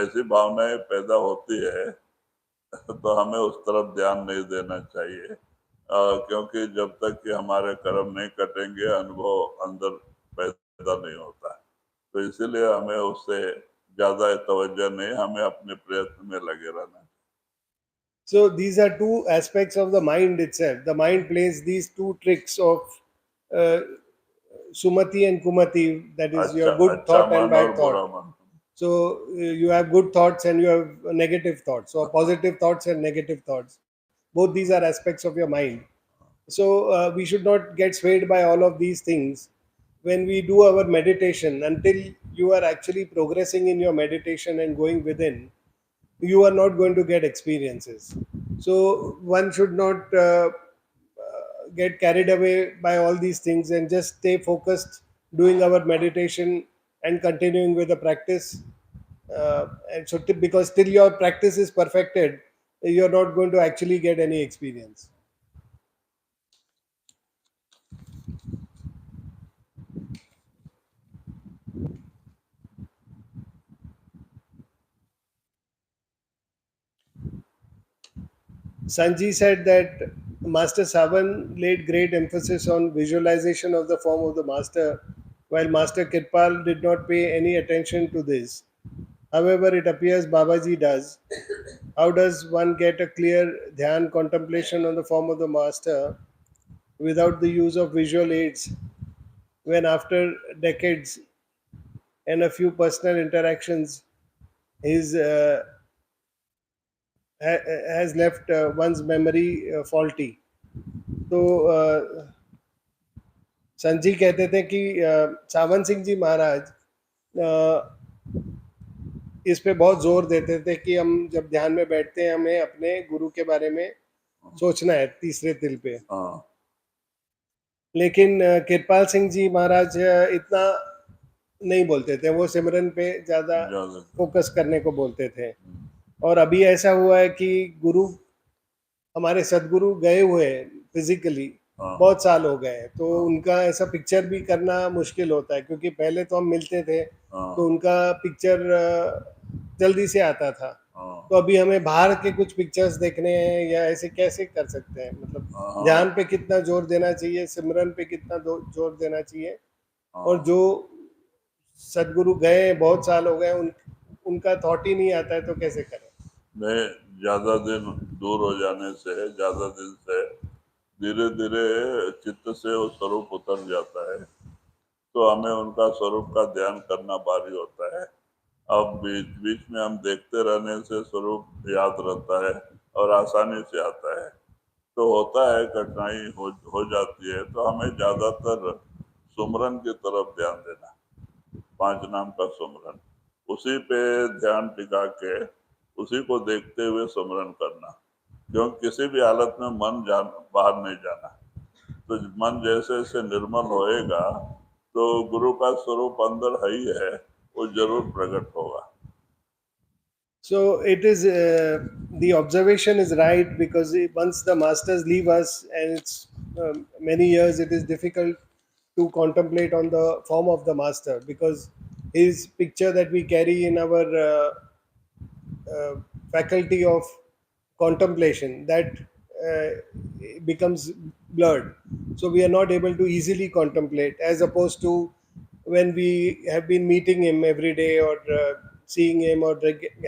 ऐसी भावनाएं पैदा होती है तो हमें उस तरफ ध्यान नहीं देना चाहिए, क्योंकि जब तक कि हमारे कर्म नहीं कटेंगे अनुभव अंदर पैदा नहीं होता है। तो इसीलिए हमें उससे ज्यादा तवज्जो नहीं, हमें अपने प्रयत्न में लगे रहना है। So these are two aspects of the mind itself. The mind plays these two tricks of uh, sumati and kumati, that is अच्छा your good अच्छा thought and मन और bad thought. बुरा मन। So you have good thoughts and you have negative thoughts, or positive thoughts and negative thoughts. Both these are aspects of your mind. So we should not get swayed by all of these things when we do our meditation. Until you are actually progressing in your meditation and going within, you are not going to get experiences. So one should not get carried away by all these things and just stay focused doing our meditation and continuing with the practice. And so because till your practice is perfected, you're not going to actually get any experience. Sanji said that Master Savan laid great emphasis on visualization of the form of the Master, while Master Kirpal did not pay any attention to this. However, it appears Babaji does. How does one get a clear dhyan contemplation on the form of the Master without the use of visual aids, when after decades and a few personal interactions, his has left one's memory faulty? तो संजी कहते थे कि सावन सिंह जी महाराज इस पे बहुत जोर देते थे कि हम जब ध्यान में बैठते हैं हमें अपने गुरु के बारे में सोचना है तीसरे तिल पे। हाँ लेकिन कृपाल सिंह जी महाराज इतना नहीं बोलते थे, वो सिमरन पे ज़्यादा ज्यादा। फोकस करने को बोलते थे। और अभी ऐसा हुआ है कि गुरु, हमारे सदगुरु गए हुए हैं फिजिकली, हाँ बहुत साल हो गए हैं, तो हाँ उनका ऐसा पिक्चर भी करना मुश्किल होता है, क्योंकि पहले तो हम मिलते थे तो हाँ उनका पिक्चर जल्दी से आता था। हाँ तो अभी हमें बाहर के कुछ पिक्चर्स देखने हैं, या ऐसे कैसे कर सकते हैं? मतलब हाँ ध्यान पे कितना जोर देना चाहिए, सिमरन पे कितना जोर देना चाहिए? और हाँ। जो सदगुरु गए हैं, बहुत साल हो गए, उनका थॉट ही नहीं आता है, तो कैसे करें? नहीं, ज्यादा दिन दूर हो जाने से, ज्यादा दिन से धीरे धीरे चित्त से वो स्वरूप उतर जाता है, तो हमें उनका स्वरूप का ध्यान करना भारी होता है। अब बीच बीच में हम देखते रहने से स्वरूप याद रहता है और आसानी से आता है। तो होता है कठिनाई हो जाती है, तो हमें ज्यादातर सुमरन की तरफ ध्यान देना, 5 नाम का सुमरन, उसी पे ध्यान टिका के उसी को देखते हुए सुमरन करना। क्योंकि किसी भी हालत में मन बाहर नहीं जाना। तो मन जैसे जैसे निर्मल होएगा तो गुरु का स्वरूप अंदर है ही है, वो जरूर प्रकट होगा। So it is the observation is right, because once the masters leave us and it's many years, it is difficult to contemplate on the form of the master, because his picture that we carry in our uh, faculty of contemplation, that becomes blurred, so we are not able to easily contemplate, as opposed to when we have been meeting him every day, or seeing him, or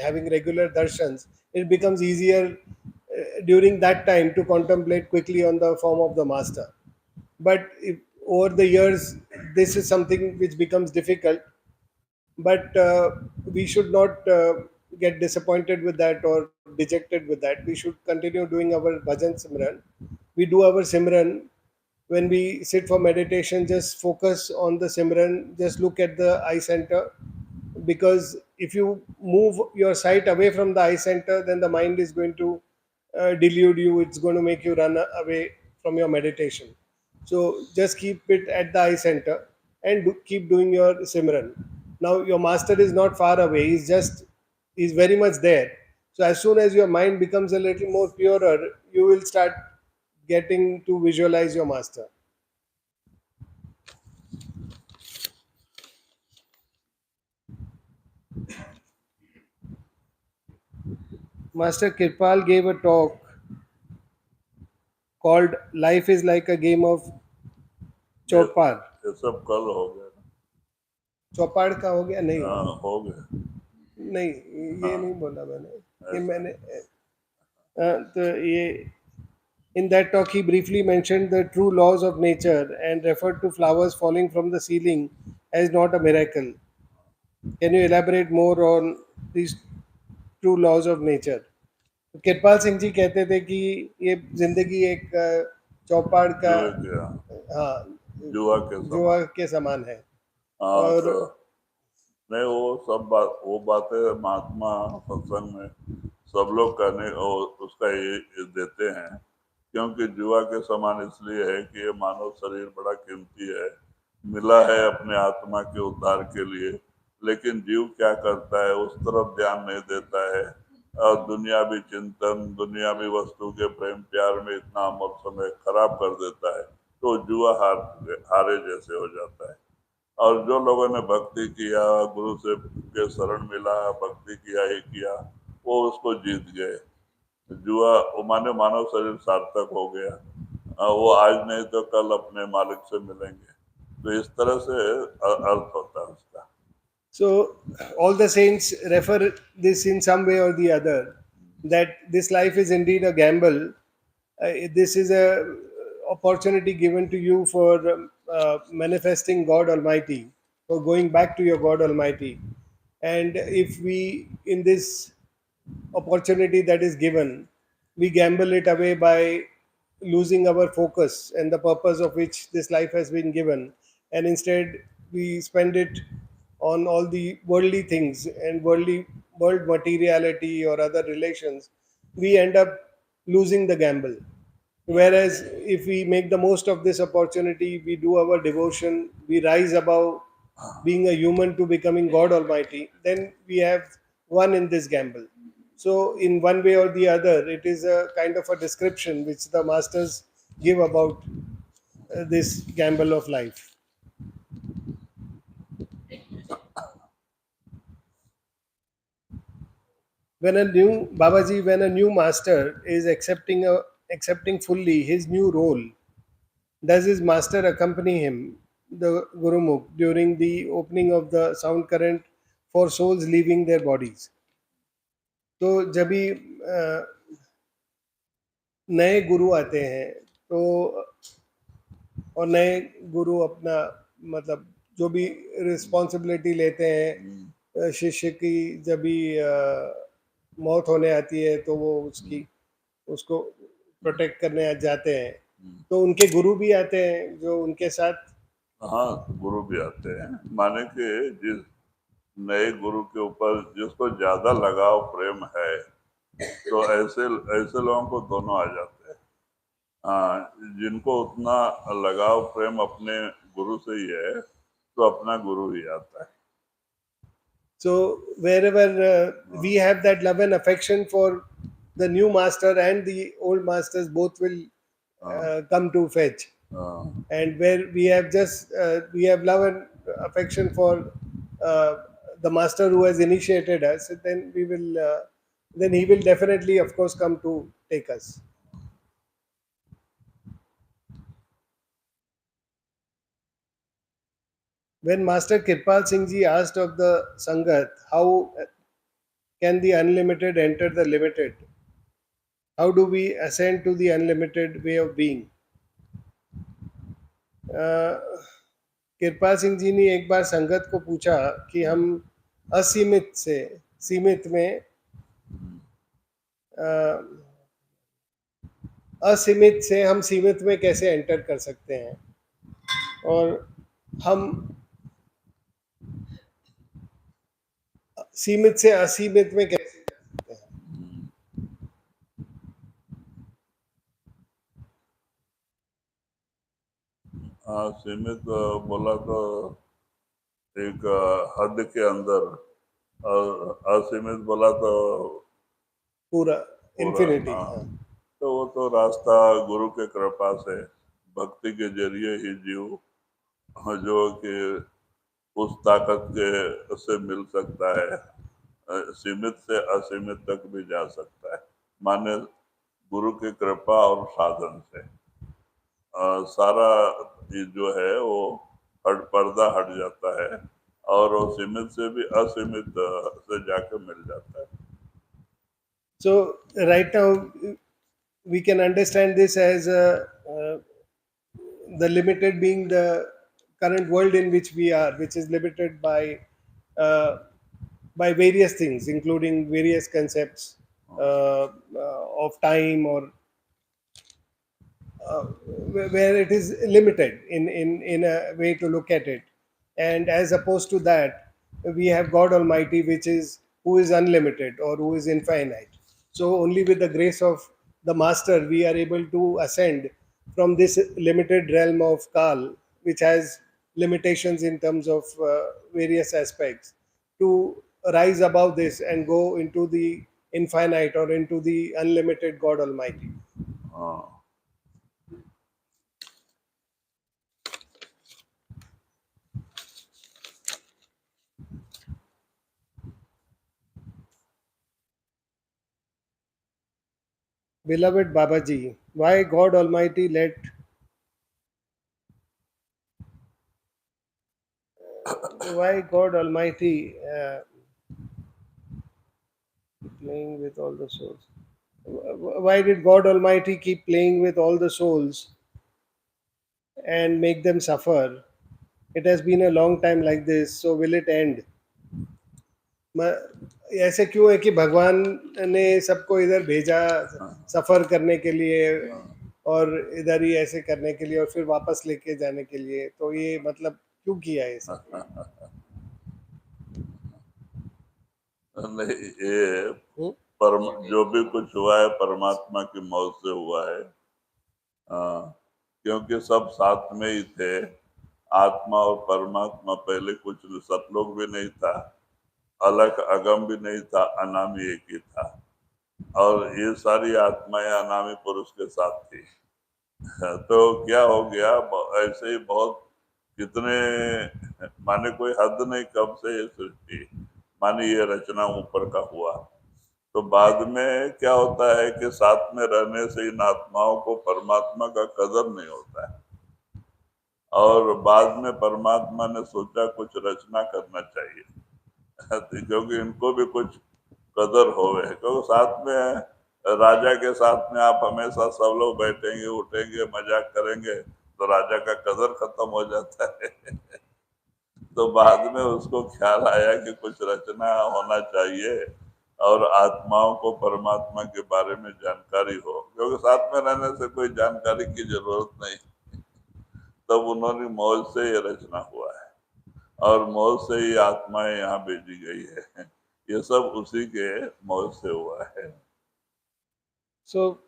having regular darshans. It becomes easier during that time to contemplate quickly on the form of the master. But if, over the years, this is something which becomes difficult. But we should not get disappointed with that or dejected with that. We should continue doing our bhajan simran. We do our simran. When we sit for meditation, just focus on the simran, just look at the eye center, because if you move your sight away from the eye center, then the mind is going to delude you, it's going to make you run away from your meditation. So just keep it at the eye center and keep doing your simran. Now your master is not far away, he's very much there. So as soon as your mind becomes a little more purer, you will start getting to visualize your master. Master Kirpal gave a talk called Life is Like a Game of ये Chopar. ये सब कल हो गया ना? चौपाड़ का हो गया? नहीं हुआ। हाँ, हो गया। नहीं, ये हाँ, नहीं बोला मैंने। ये ऐसा। मैंने तो ये in that talk he briefly mentioned the true laws of nature and referred to flowers falling from the ceiling as not a miracle. Can you elaborate more on these true laws of nature? कृपाल सिंह जी कहते थे कि ये जिंदगी एक चौपाड़ का, जुए के, हाँ, हाँ, जुआ के जुआ समान। के समान है। हाँ, और तो नहीं, वो बातें महात्मा सत्संग में सब लोग करने और उसका ये देते हैं। क्योंकि जुआ के समान इसलिए है कि ये मानव शरीर बड़ा कीमती है, मिला है अपने आत्मा के उद्धार के लिए, लेकिन जीव क्या करता है, उस तरफ ध्यान नहीं देता है और दुनियावी चिंतन, दुनियावी वस्तु के प्रेम प्यार में इतना अमर समय खराब कर देता है, तो जुआ हारे जैसे हो जाता है। और जो लोगों ने भक्ति किया, गुरु से के शरण मिला, भक्ति किया ही किया, वो उसको जीत गए। जुआ वो माने मानव शरीर सार्थक हो गया, वो आज नहीं तो कल अपने मालिक से मिलेंगे। तो इस तरह से अर्थ होता है उसका। so, all the saints refer this in some way or the other, that this life is indeed a gamble. This is a opportunity given to you for manifesting God Almighty, for going back to your God Almighty. And if we, in this opportunity that is given, we gamble it away by losing our focus and the purpose of which this life has been given, and instead we spend it on all the worldly things and world materiality or other relations, we end up losing the gamble. Whereas if we make the most of this opportunity, we do our devotion, we rise above being a human to becoming God Almighty, then we have won in this gamble. So, in one way or the other, it is a kind of a description which the masters give about this gamble of life. When a new master is accepting fully his new role, does his master accompany him, the Gurumukh, during the opening of the sound current for souls leaving their bodies? तो जब भी नए गुरु आते हैं, तो और नए गुरु अपना मतलब जो भी रिस्पॉन्सिबिलिटी लेते हैं, शिष्य की जब भी मौत होने आती है तो वो उसको प्रोटेक्ट करने जाते हैं, तो उनके गुरु भी आते हैं जो उनके साथ हाँ, गुरु भी आते हैं। माने कि जिस नए गुरु के ऊपर जिसको ज्यादा लगाव प्रेम है, तो ऐसे ऐसे लोगों को दोनों आ जाते हैं। हाँ, जिनको उतना लगाव प्रेम अपने गुरु से ही है, तो अपना गुरु ही आता है। So wherever we have that love and affection for the new master and the old masters, both will हाँ, come to fetch. हाँ, And where we have just we have love and affection for uh, the master who has initiated us, then we will then he will definitely, of course, come to take us. When Master Kirpal Singh Ji asked of the Sangat, how can the unlimited enter the limited? How do we ascend to the unlimited way of being? Uh, कृपाल सिंह जी ने एक बार संगत को पूछा कि हम असीमित से सीमित में अ, असीमित से हम सीमित में कैसे एंटर कर सकते हैं, और हम सीमित से असीमित में कैसे जा सकते हैं. हाँ, सीमित बोला तो एक हद के अंदर, और असीमित बोला तो पूरा पूरा। इन्फिनिटी. हाँ, हाँ. तो वो तो रास्ता गुरु के कृपा से, भक्ति के जरिए ही जीव जो कि उस ताकत के से मिल सकता है, सीमित से असीमित तक भी जा सकता है। माने गुरु की कृपा और साधन से सारा ये जो है वो हट पर्दा हट जाता है, और वो सीमित से भी असीमित से जाके मिल जाता है। So right now we can understand this as the limited being the current world in which we are, which is limited uh, by various things, including various concepts of time, or where it is limited in a way to look at it. And as opposed to that, we have God Almighty, which is who is unlimited or who is infinite. So only with the grace of the Master we are able to ascend from this limited realm of Kal, which has limitations in terms of various aspects, to rise above this and go into the infinite or into the unlimited God Almighty. हाँ, Beloved Babaji, why God Almighty let why God Almighty playing with all the souls? Why did God Almighty keep playing with all the souls and make them suffer? It has been a long time like this, so will it end? ऐसे क्यों है कि भगवान ने सबको इधर भेजा सफर करने के लिए, और इधर ही ऐसे करने के लिए, और फिर वापस लेके जाने के लिए? तो ये मतलब क्यों किया है सब? नहीं, ये हुँ? जो भी कुछ हुआ है परमात्मा की मौत से हुआ है। क्योंकि सब साथ में ही थे। आत्मा और परमात्मा पहले कुछ सतलोक भी नहीं था, अलग अगम भी नहीं था, अनामी एक ही था, और ये सारी आत्माएं अनामी पुरुष के साथ थी। तो क्या हो गया, ऐसे ही बहुत कितने, माने कोई हद नहीं कब से ये सृष्टि, माने ये रचना ऊपर का हुआ। तो बाद में क्या होता है कि साथ में रहने से इन आत्माओं को परमात्मा का कदर नहीं होता है, और बाद में परमात्मा ने सोचा कुछ रचना करना चाहिए क्योंकि इनको भी कुछ कदर होवे, क्योंकि साथ में राजा के साथ में आप हमेशा सब लोग बैठेंगे उठेंगे मजाक करेंगे, तो राजा का कदर खत्म हो जाता है तो बाद में उसको ख्याल आया कि कुछ रचना होना चाहिए, और आत्माओं को परमात्मा के बारे में जानकारी हो, क्योंकि साथ में रहने से कोई जानकारी की जरूरत नहीं। तब उन्होंने मौज से ये रचना हुआ है और मौज से ही आत्माएं यहाँ भेजी गई है। ये सब उसी के मौज से हुआ है। So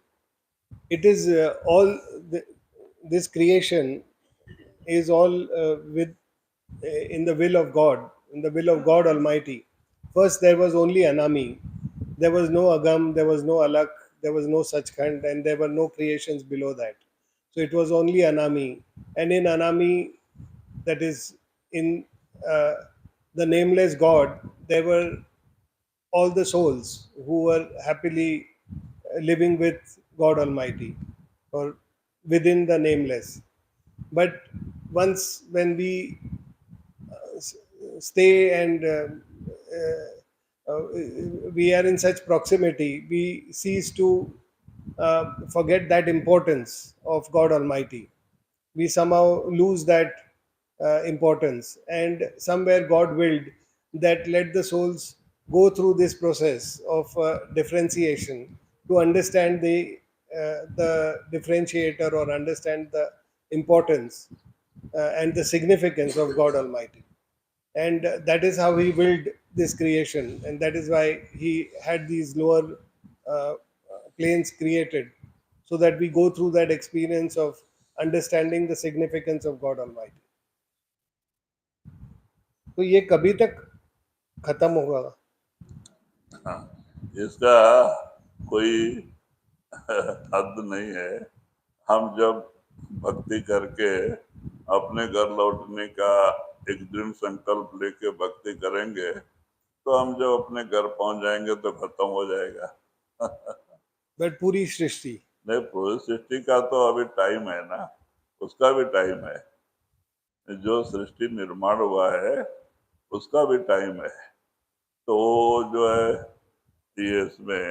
it is all this creation is all with in the will of God, in the will of God Almighty. First, there was only Anami. There was no Agam, there was no Alak, there was no Sachkhand, and there were no creations below that. So it was only Anami. And in Anami, that is in uh, the nameless God, there were all the souls who were happily living with God Almighty or within the nameless. But once when we stay and we are in such proximity, we cease to forget that importance of God Almighty. We somehow lose that importance, and somewhere God willed that let the souls go through this process of differentiation to understand the differentiator or understand the importance and the significance of God Almighty. And that is how he willed this creation, and that is why he had these lower uh, planes created, so that we go through that experience of understanding the significance of God Almighty. तो ये कभी तक खत्म होगा? हाँ, इसका कोई हद नहीं है। हम जब भक्ति करके अपने घर लौटने का एक दृढ़ संकल्प लेके भक्ति करेंगे तो हम जब अपने घर पहुंच जाएंगे तो खत्म हो जाएगा। बट पूरी सृष्टि, नहीं, पूरी सृष्टि का तो अभी टाइम है ना, उसका भी टाइम है। जो सृष्टि निर्माण हुआ है उसका भी टाइम है। तो जो है ये इसमें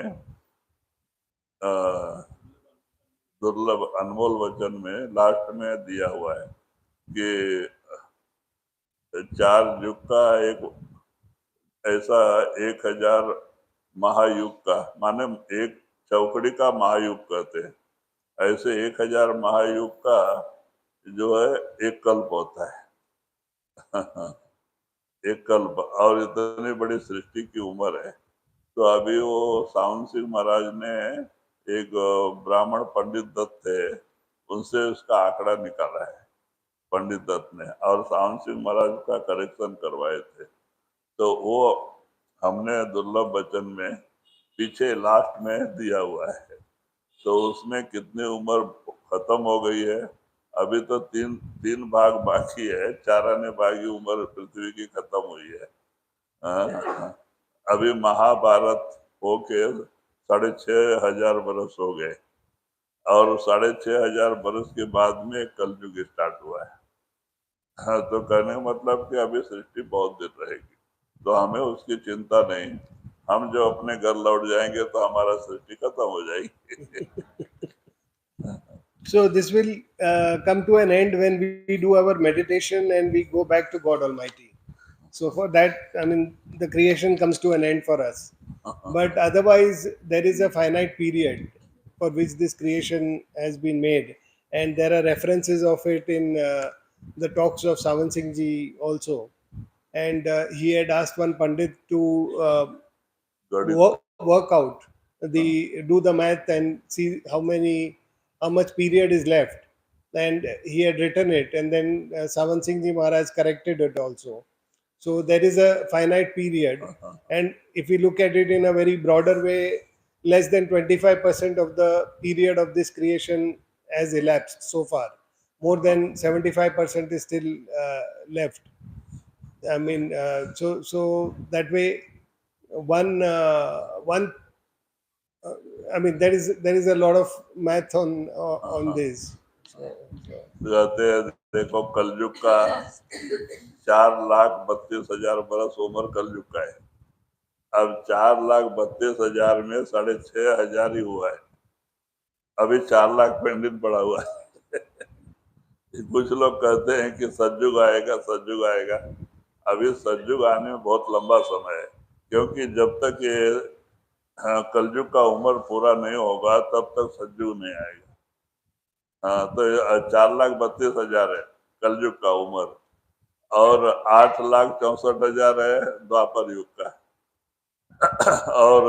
दुर्लभ अनमोल वचन में लास्ट में दिया हुआ है कि 4 युग का एक ऐसा 1000 महायुग का, माने एक चौकड़ी का महायुग कहते हैं, ऐसे 1000 महायुग का जो है एक कल्प होता है। एक कल्प, और इतनी बड़ी सृष्टि की उम्र है। तो अभी वो सावन सिंह महाराज ने एक ब्राह्मण पंडित दत्त थे, उनसे उसका आंकड़ा निकाला है पंडित दत्त ने, और सावन सिंह महाराज का करेक्शन करवाए थे। तो वो हमने दुर्लभ वचन में पीछे लास्ट में दिया हुआ है। तो उसमें कितनी उम्र खत्म हो गई है, अभी तो तीन भाग बाकी है, 4 आने भागी उम्र पृथ्वी की खत्म हुई है। हाँ, अभी महाभारत होके 6500 बरस हो गए, और 6500 बरस के बाद में कलयुग स्टार्ट हुआ है। हाँ, तो कहने का मतलब कि अभी सृष्टि बहुत दिन रहेगी, तो हमें उसकी चिंता नहीं। हम जो अपने घर लौट जाएंगे तो हमारा सृष्टि खत्म हो जाएगी। so this will come to an end when we do our meditation and we go back to God Almighty. So for that, I mean, the creation comes to an end for us. But otherwise, there is a finite period for which this creation has been made, and there are references of it in the talks of Savan Singh Ji also. And he had asked one Pandit to work out do the math and see how much period is left, and he had written it, and then Savan Singh Ji Maharaj corrected it also. So there is a finite period, and if we look at it in a very broader way, less than 25% of the period of this creation has elapsed so far. More than 75% is still left. I mean, so that way, one. I mean, there is a lot of math on this. कहते हैं देखो कलयुग का 4,32,000 बरस उम्र कलयुग का है। अब 4,32,000 में 6,500 ही हुआ है, अभी 4 लाख पेंडिंग पड़ा हुआ है। कुछ लोग कहते हैं कि सतयुग आएगा, सतयुग आएगा। अभी सतयुग आने में बहुत लंबा समय है, क्योंकि जब तक ये कलयुग का उम्र पूरा नहीं होगा तब तक सतयुग नहीं आएगा। हाँ, तो 4,32,000 है। कलयुग का उम्र, और 8,64,000 है द्वापर युग का, और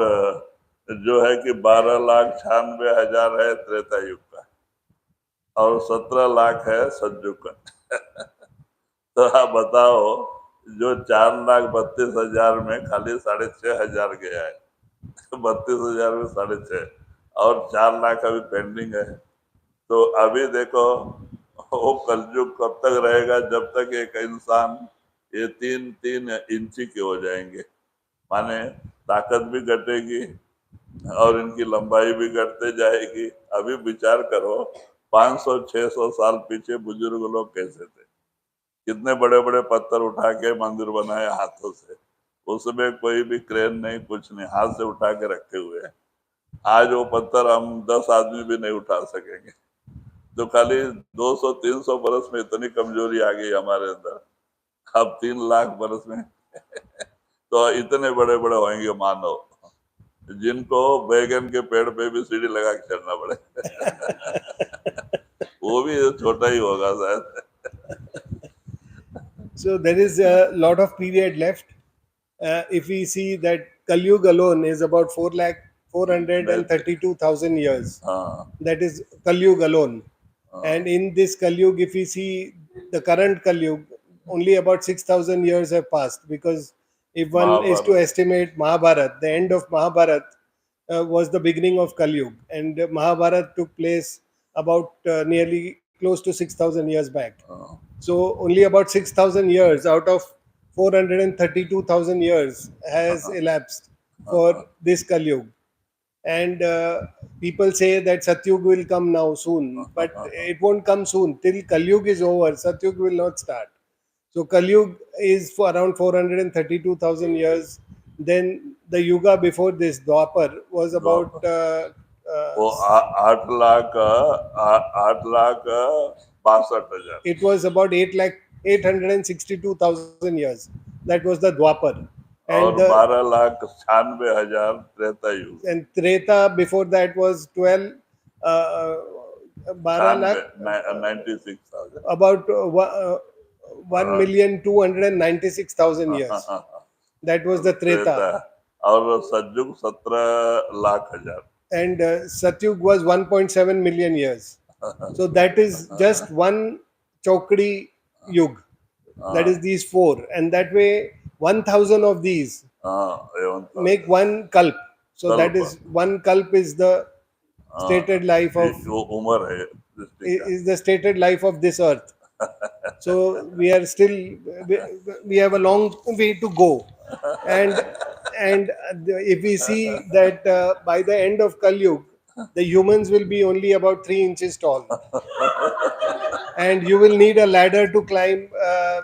जो है कि 12,96,000 है त्रेता युग का, और 17 लाख है सतयुग का। तो आप बताओ, जो 4,32,000 में खाली 6,500 गया है, 32,000 में 6,500, और 4 लाख अभी पेंडिंग है। तो अभी देखो, वो कलयुग कब तक रहेगा, जब तक एक इंसान ये 3-3 इंची के हो जाएंगे, माने ताकत भी घटेगी और इनकी लंबाई भी घटते जाएगी। अभी विचार करो, 500-600 साल पीछे बुजुर्ग लोग कैसे थे, कितने बड़े बड़े पत्थर उठा के मंदिर बनाए हाथों से, उसमें कोई भी क्रेन नहीं, कुछ नहीं, हाथ से उठा के रखे हुए हैं। आज वो पत्थर हम 10 आदमी भी नहीं उठा सकेंगे। तो खाली 200-300 बरस में इतनी कमजोरी आ गई हमारे अंदर, अब 3 लाख बरस में तो इतने बड़े बड़े होंगे मानव, जिनको बैगन के पेड़ पे भी सीढ़ी लगा के चढ़ना पड़े। वो भी छोटा ही होगा शायद। So there is a lot of period left. If we see that Kalyug alone is about 432,000 years. हाँ That is Kalyug alone. And हाँ in this Kalyug, if we see the current Kalyug, only about 6,000 years have passed, because if one is to Mahabharat. estimate Mahabharat, the end of Mahabharat was the beginning of Kalyug, and Mahabharat took place about nearly close to 6,000 years back. हाँ So only about 6,000 years out of 432,000 years has elapsed for this Kalyug. And people say that Satyug will come now soon, but it won't come soon. Till Kalyug is over, Satyug will not start. So Kalyug is for around 432,000 years. Then the Yuga before this, Dwapar, was about द्वापर, वो 8,62,000। it was about 862,000 years. That was the Dwapar. And और 12,96,000 त्रेता युग। Treta before that was 12, 12 छियानवे, lakh, 96,000। about 1,296,000 years. That was the Treta, Treta. और सतयुग 17 लाख हजार। And Satyug was 1.7 million years. So that is just one Chokdi Yug. That is these four. And that way, 1,000 of these हाँ एवं make one Kalp. So that कल्प, is one Kalp is the stated life of वो उम्र है सृष्टि का। is the stated life of this earth. So we are still we have a long way to go, and if we see that by the end of Kali Yuga, the humans will be only about 3 inches tall, and you will need a ladder to climb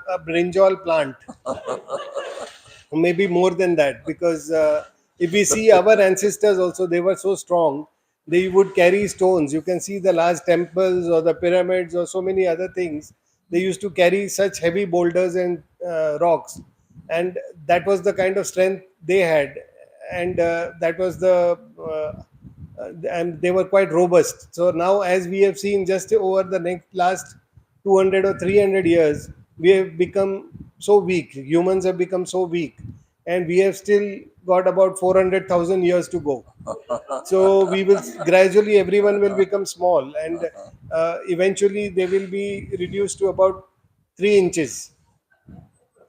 a brinjal plant, maybe more than that, because if we see our ancestors also, they were so strong, they would carry stones. You can see the large temples or the pyramids or so many other things, they used to carry such heavy boulders and rocks, and that was the kind of strength they had, and that was the and they were quite robust. So now, as we have seen just over the next last 200 or 300 years, we have become so weak. Humans have become so weak, and we have still got about 400,000 years to go. So we will gradually, everyone will become small, and eventually they will be reduced to about 3 inches.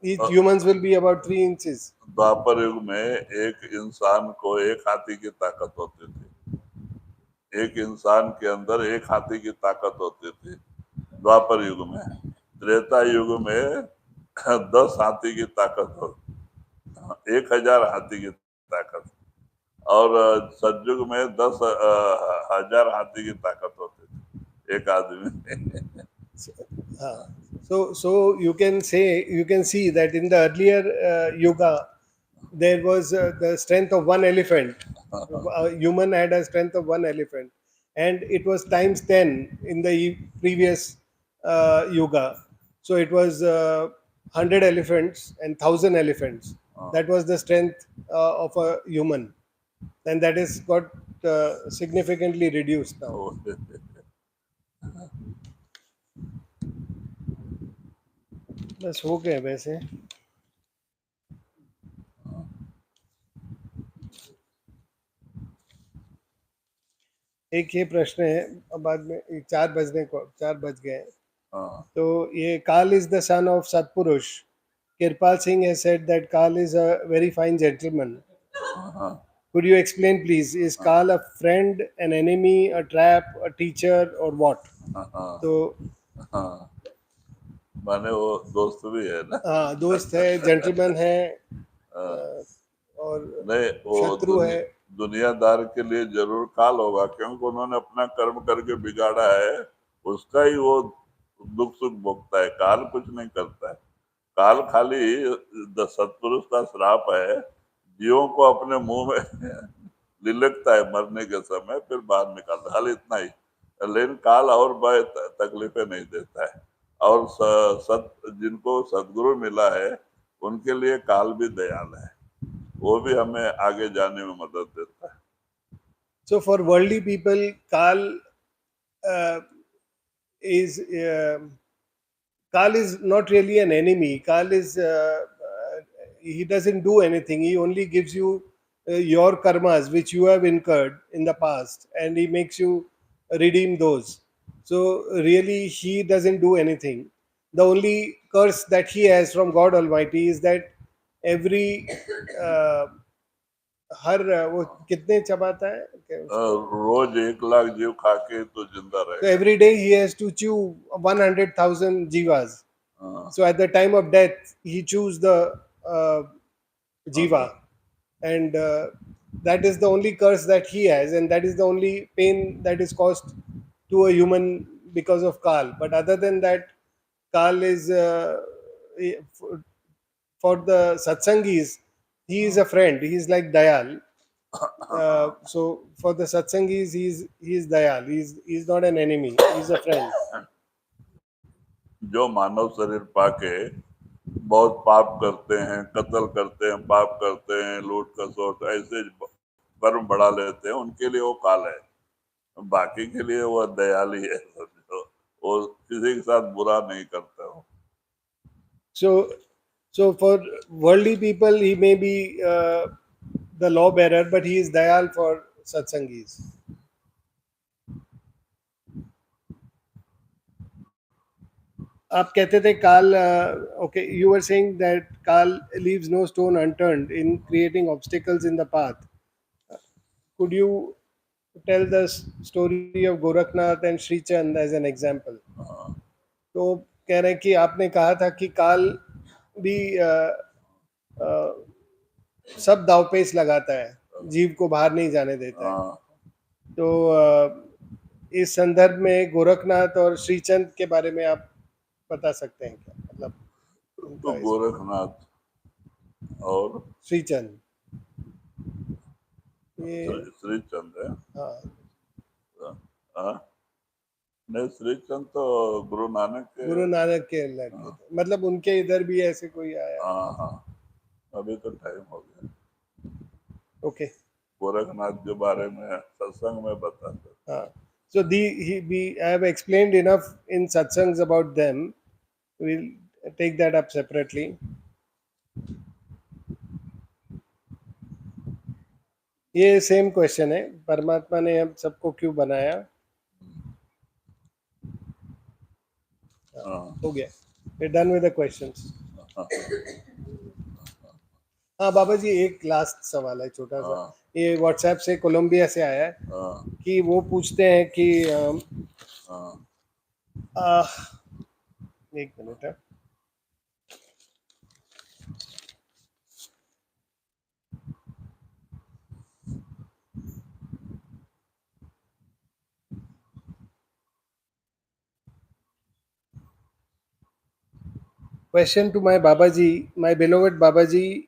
Each humans will be about 3 inches. द्वापर युग में एक इंसान को एक हाथी की ताकत होती थी, एक इंसान के अंदर एक हाथी की ताकत होती थी द्वापर युग में। त्रेता युग में 10 हाथी की ताकत हो, 1,000 हाथी की ताकत, और सतयुग में 10,000 हाथी की ताकत होती थी एक आदमी में। So you can say, you can see that in the earlier yuga, there was the strength of one elephant. A human had a strength of one elephant, and it was times 10 in the previous yuga. So it was 100 elephants and 1,000 elephants. That was the strength of a human, and that has got significantly reduced now. बस हो गए वैसे। एक ये प्रश्न है, अब बाद में 4 बज गए हैं। हाँ तो ये Kaal is the son of Satpurush. Kirpal Singh has said that Kal is a very fine gentleman. हाँ Could you explain, please? Is हाँ Kal a friend, an enemy, a trap, a teacher, or what? हाँ हाँ तो हाँ, माने वो दोस्त भी है ना। हाँ, दोस्त है, जेंटलमैन है, हाँ, और नहीं वो शत्रु है। दुनियादार के लिए जरूर काल होगा, क्योंकि उन्होंने अपना कर्म करके बिगाड़ा है, उसका ही वो दुख सुख भोगता है। काल कुछ नहीं करता है। काल खाली सत्पुरुष का श्राप है, जीवों को अपने मुंह में लिलकता है मरने के समय, फिर बाहर निकालता है, खाली इतना ही। लेकिन काल और बड़े तकलीफें नहीं देता है। और जिनको सदगुरु मिला है उनके लिए काल भी दयाल है, वो भी हमें आगे जाने में मदद देता है। So for worldly people, Kal uh, is Kal is not really an enemy. Kal is he doesn't do anything. He only gives you your karmas which you have incurred in the past, and he makes you redeem those. So really, he doesn't do anything. The only curse that he has from God Almighty is that every uh, हर वो कितने चबाता है क्या उसको? रोज 1 लाख जीव खा के तो जिंदा So रहेगा। every day he has to chew 100,000 jivas. हाँ, So at the time of death, he chews the jiva, हाँ, and that is the only curse that he has, and that is the only pain that is caused to a human because of Kal. But other than that, Kal is for the satsangis, he is a friend. He is like Dayal. So for the satsangis, he is Dayal. He is not an enemy. He is a friend. जो मानव शरीर पाके बहुत पाप करते हैं, कत्ल करते हैं, पाप करते हैं, लूट खसोट ऐसे कर्म बढ़ा लेते हैं, उनके लिए वो काल है। बाकी के लिए वो दयालु है, समझो। वो किसी के साथ बुरा नहीं करता हो। So for worldly people, he may be the law bearer, but he is Dayal for satsangis. आप कहते थे काल, okay, you were saying that Kal leaves no stone unturned in creating obstacles in the path. Could you tell the story of Gorakhnath and Sri Chand as an example? हाँ, तो कह रहे हैं कि आपने कहा था कि काल भी अ, सब दावपेच लगाता है, जीव को बाहर नहीं जाने देता है। हाँ, तो इस संदर्भ में गोरखनाथ और श्रीचंद के बारे में आप बता सकते हैं क्या, मतलब तो उनका इस गोरखनाथ और श्रीचंद ये, श्री चंद है। हाँ, हाँ, नहीं, श्री चंद तो गुरु नानक के। गुरु नानक के लड़के हाँ, थे, मतलब उनके इधर भी ऐसे कोई आया? हाँ, हाँ, अभी तो टाइम हो गया। ओके, गोरखनाथ के बारे में सत्संग में बताते। हाँ। So we I have explained enough in satsangs about them. We'll take that up separately. ये सेम क्वेश्चन है, परमात्मा ने हम सबको क्यों बनाया? हाँ, हो गया, we're done with the questions. हाँ, हाँ बाबा जी, एक लास्ट सवाल है छोटा सा। हाँ, ये व्हाट्सएप से कोलंबिया से आया है हाँ, कि वो पूछते हैं कि हाँ, आ, एक मिनट है। Question to my Babaji, my beloved Babaji,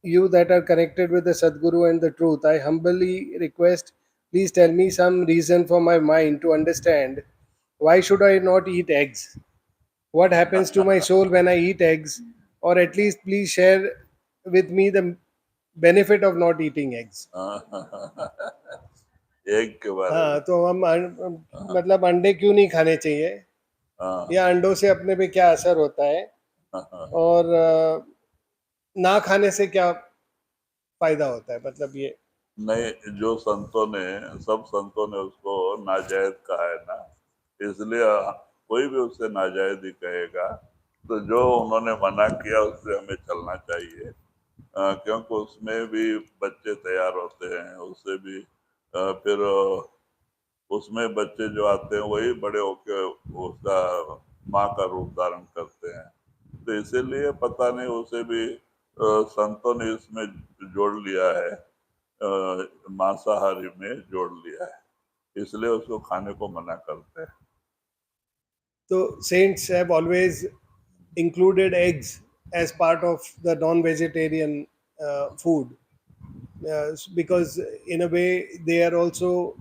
you that are connected with the Sadguru and the truth, I humbly request, please tell me some reason for my mind to understand why should I not eat eggs? What happens to my soul when I eat eggs? Or at least please share with me the benefit of not eating eggs. हाँ, एक के बारे हाँ, में। तो हम हाँ, मतलब अंडे क्यों नहीं खाने चाहिए? हाँ या अंडों से अपने पे क्या असर होता है, हाँ। और ना खाने से क्या फायदा होता है, मतलब ये। नहीं, जो संतों ने, सब संतों ने उसको नाजायज कहा है ना, इसलिए कोई भी उससे नाजायज ही कहेगा। तो जो उन्होंने मना किया उससे हमें चलना चाहिए, क्योंकि उसमें भी बच्चे तैयार होते हैं, उससे भी फिर उसमें बच्चे जो आते हैं वही बड़े होके उसका माँ का रूप धारण करते हैं। तो इसीलिए पता नहीं उसे भी संतों ने इसमें जोड़ लिया है, मांसाहारी में जोड़ लिया है, इसलिए उसको खाने को मना करते हैं। So saints have always included eggs as part of the non-vegetarian food, because in a way they are also,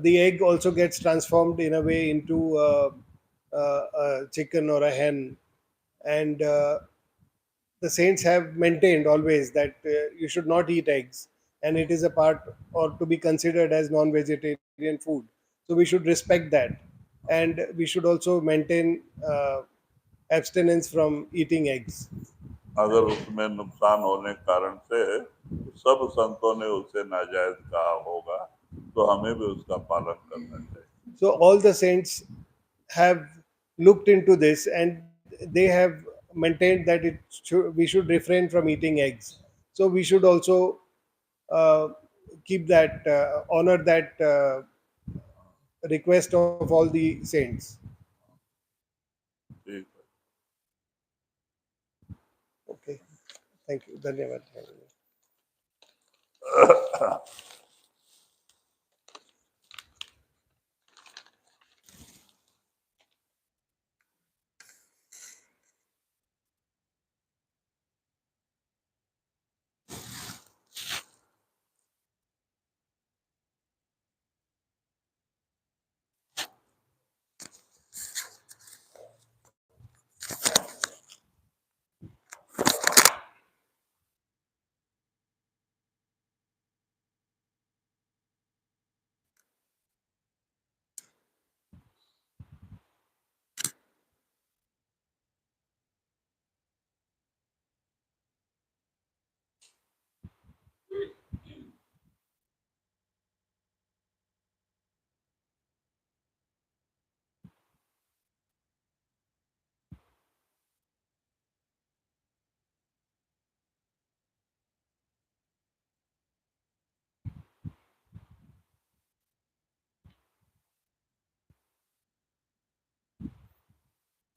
the egg also gets transformed in a way into a chicken or a hen, and the saints have maintained always that you should not eat eggs, and it is a part or to be considered as non-vegetarian food. So we should respect that, and we should also maintain abstinence from eating eggs. अगर उसमें नुकसान होने के कारण से सब संतों ने उसे नाजायज कहा होगा, तो हमें भी उसका पालन करना चाहिए। So all the saints have looked into this, and they have maintained that we should refrain from eating eggs. So we should also uh, keep that, honor that request of all the saints. ठीक Okay, thank you, धन्यवाद। है।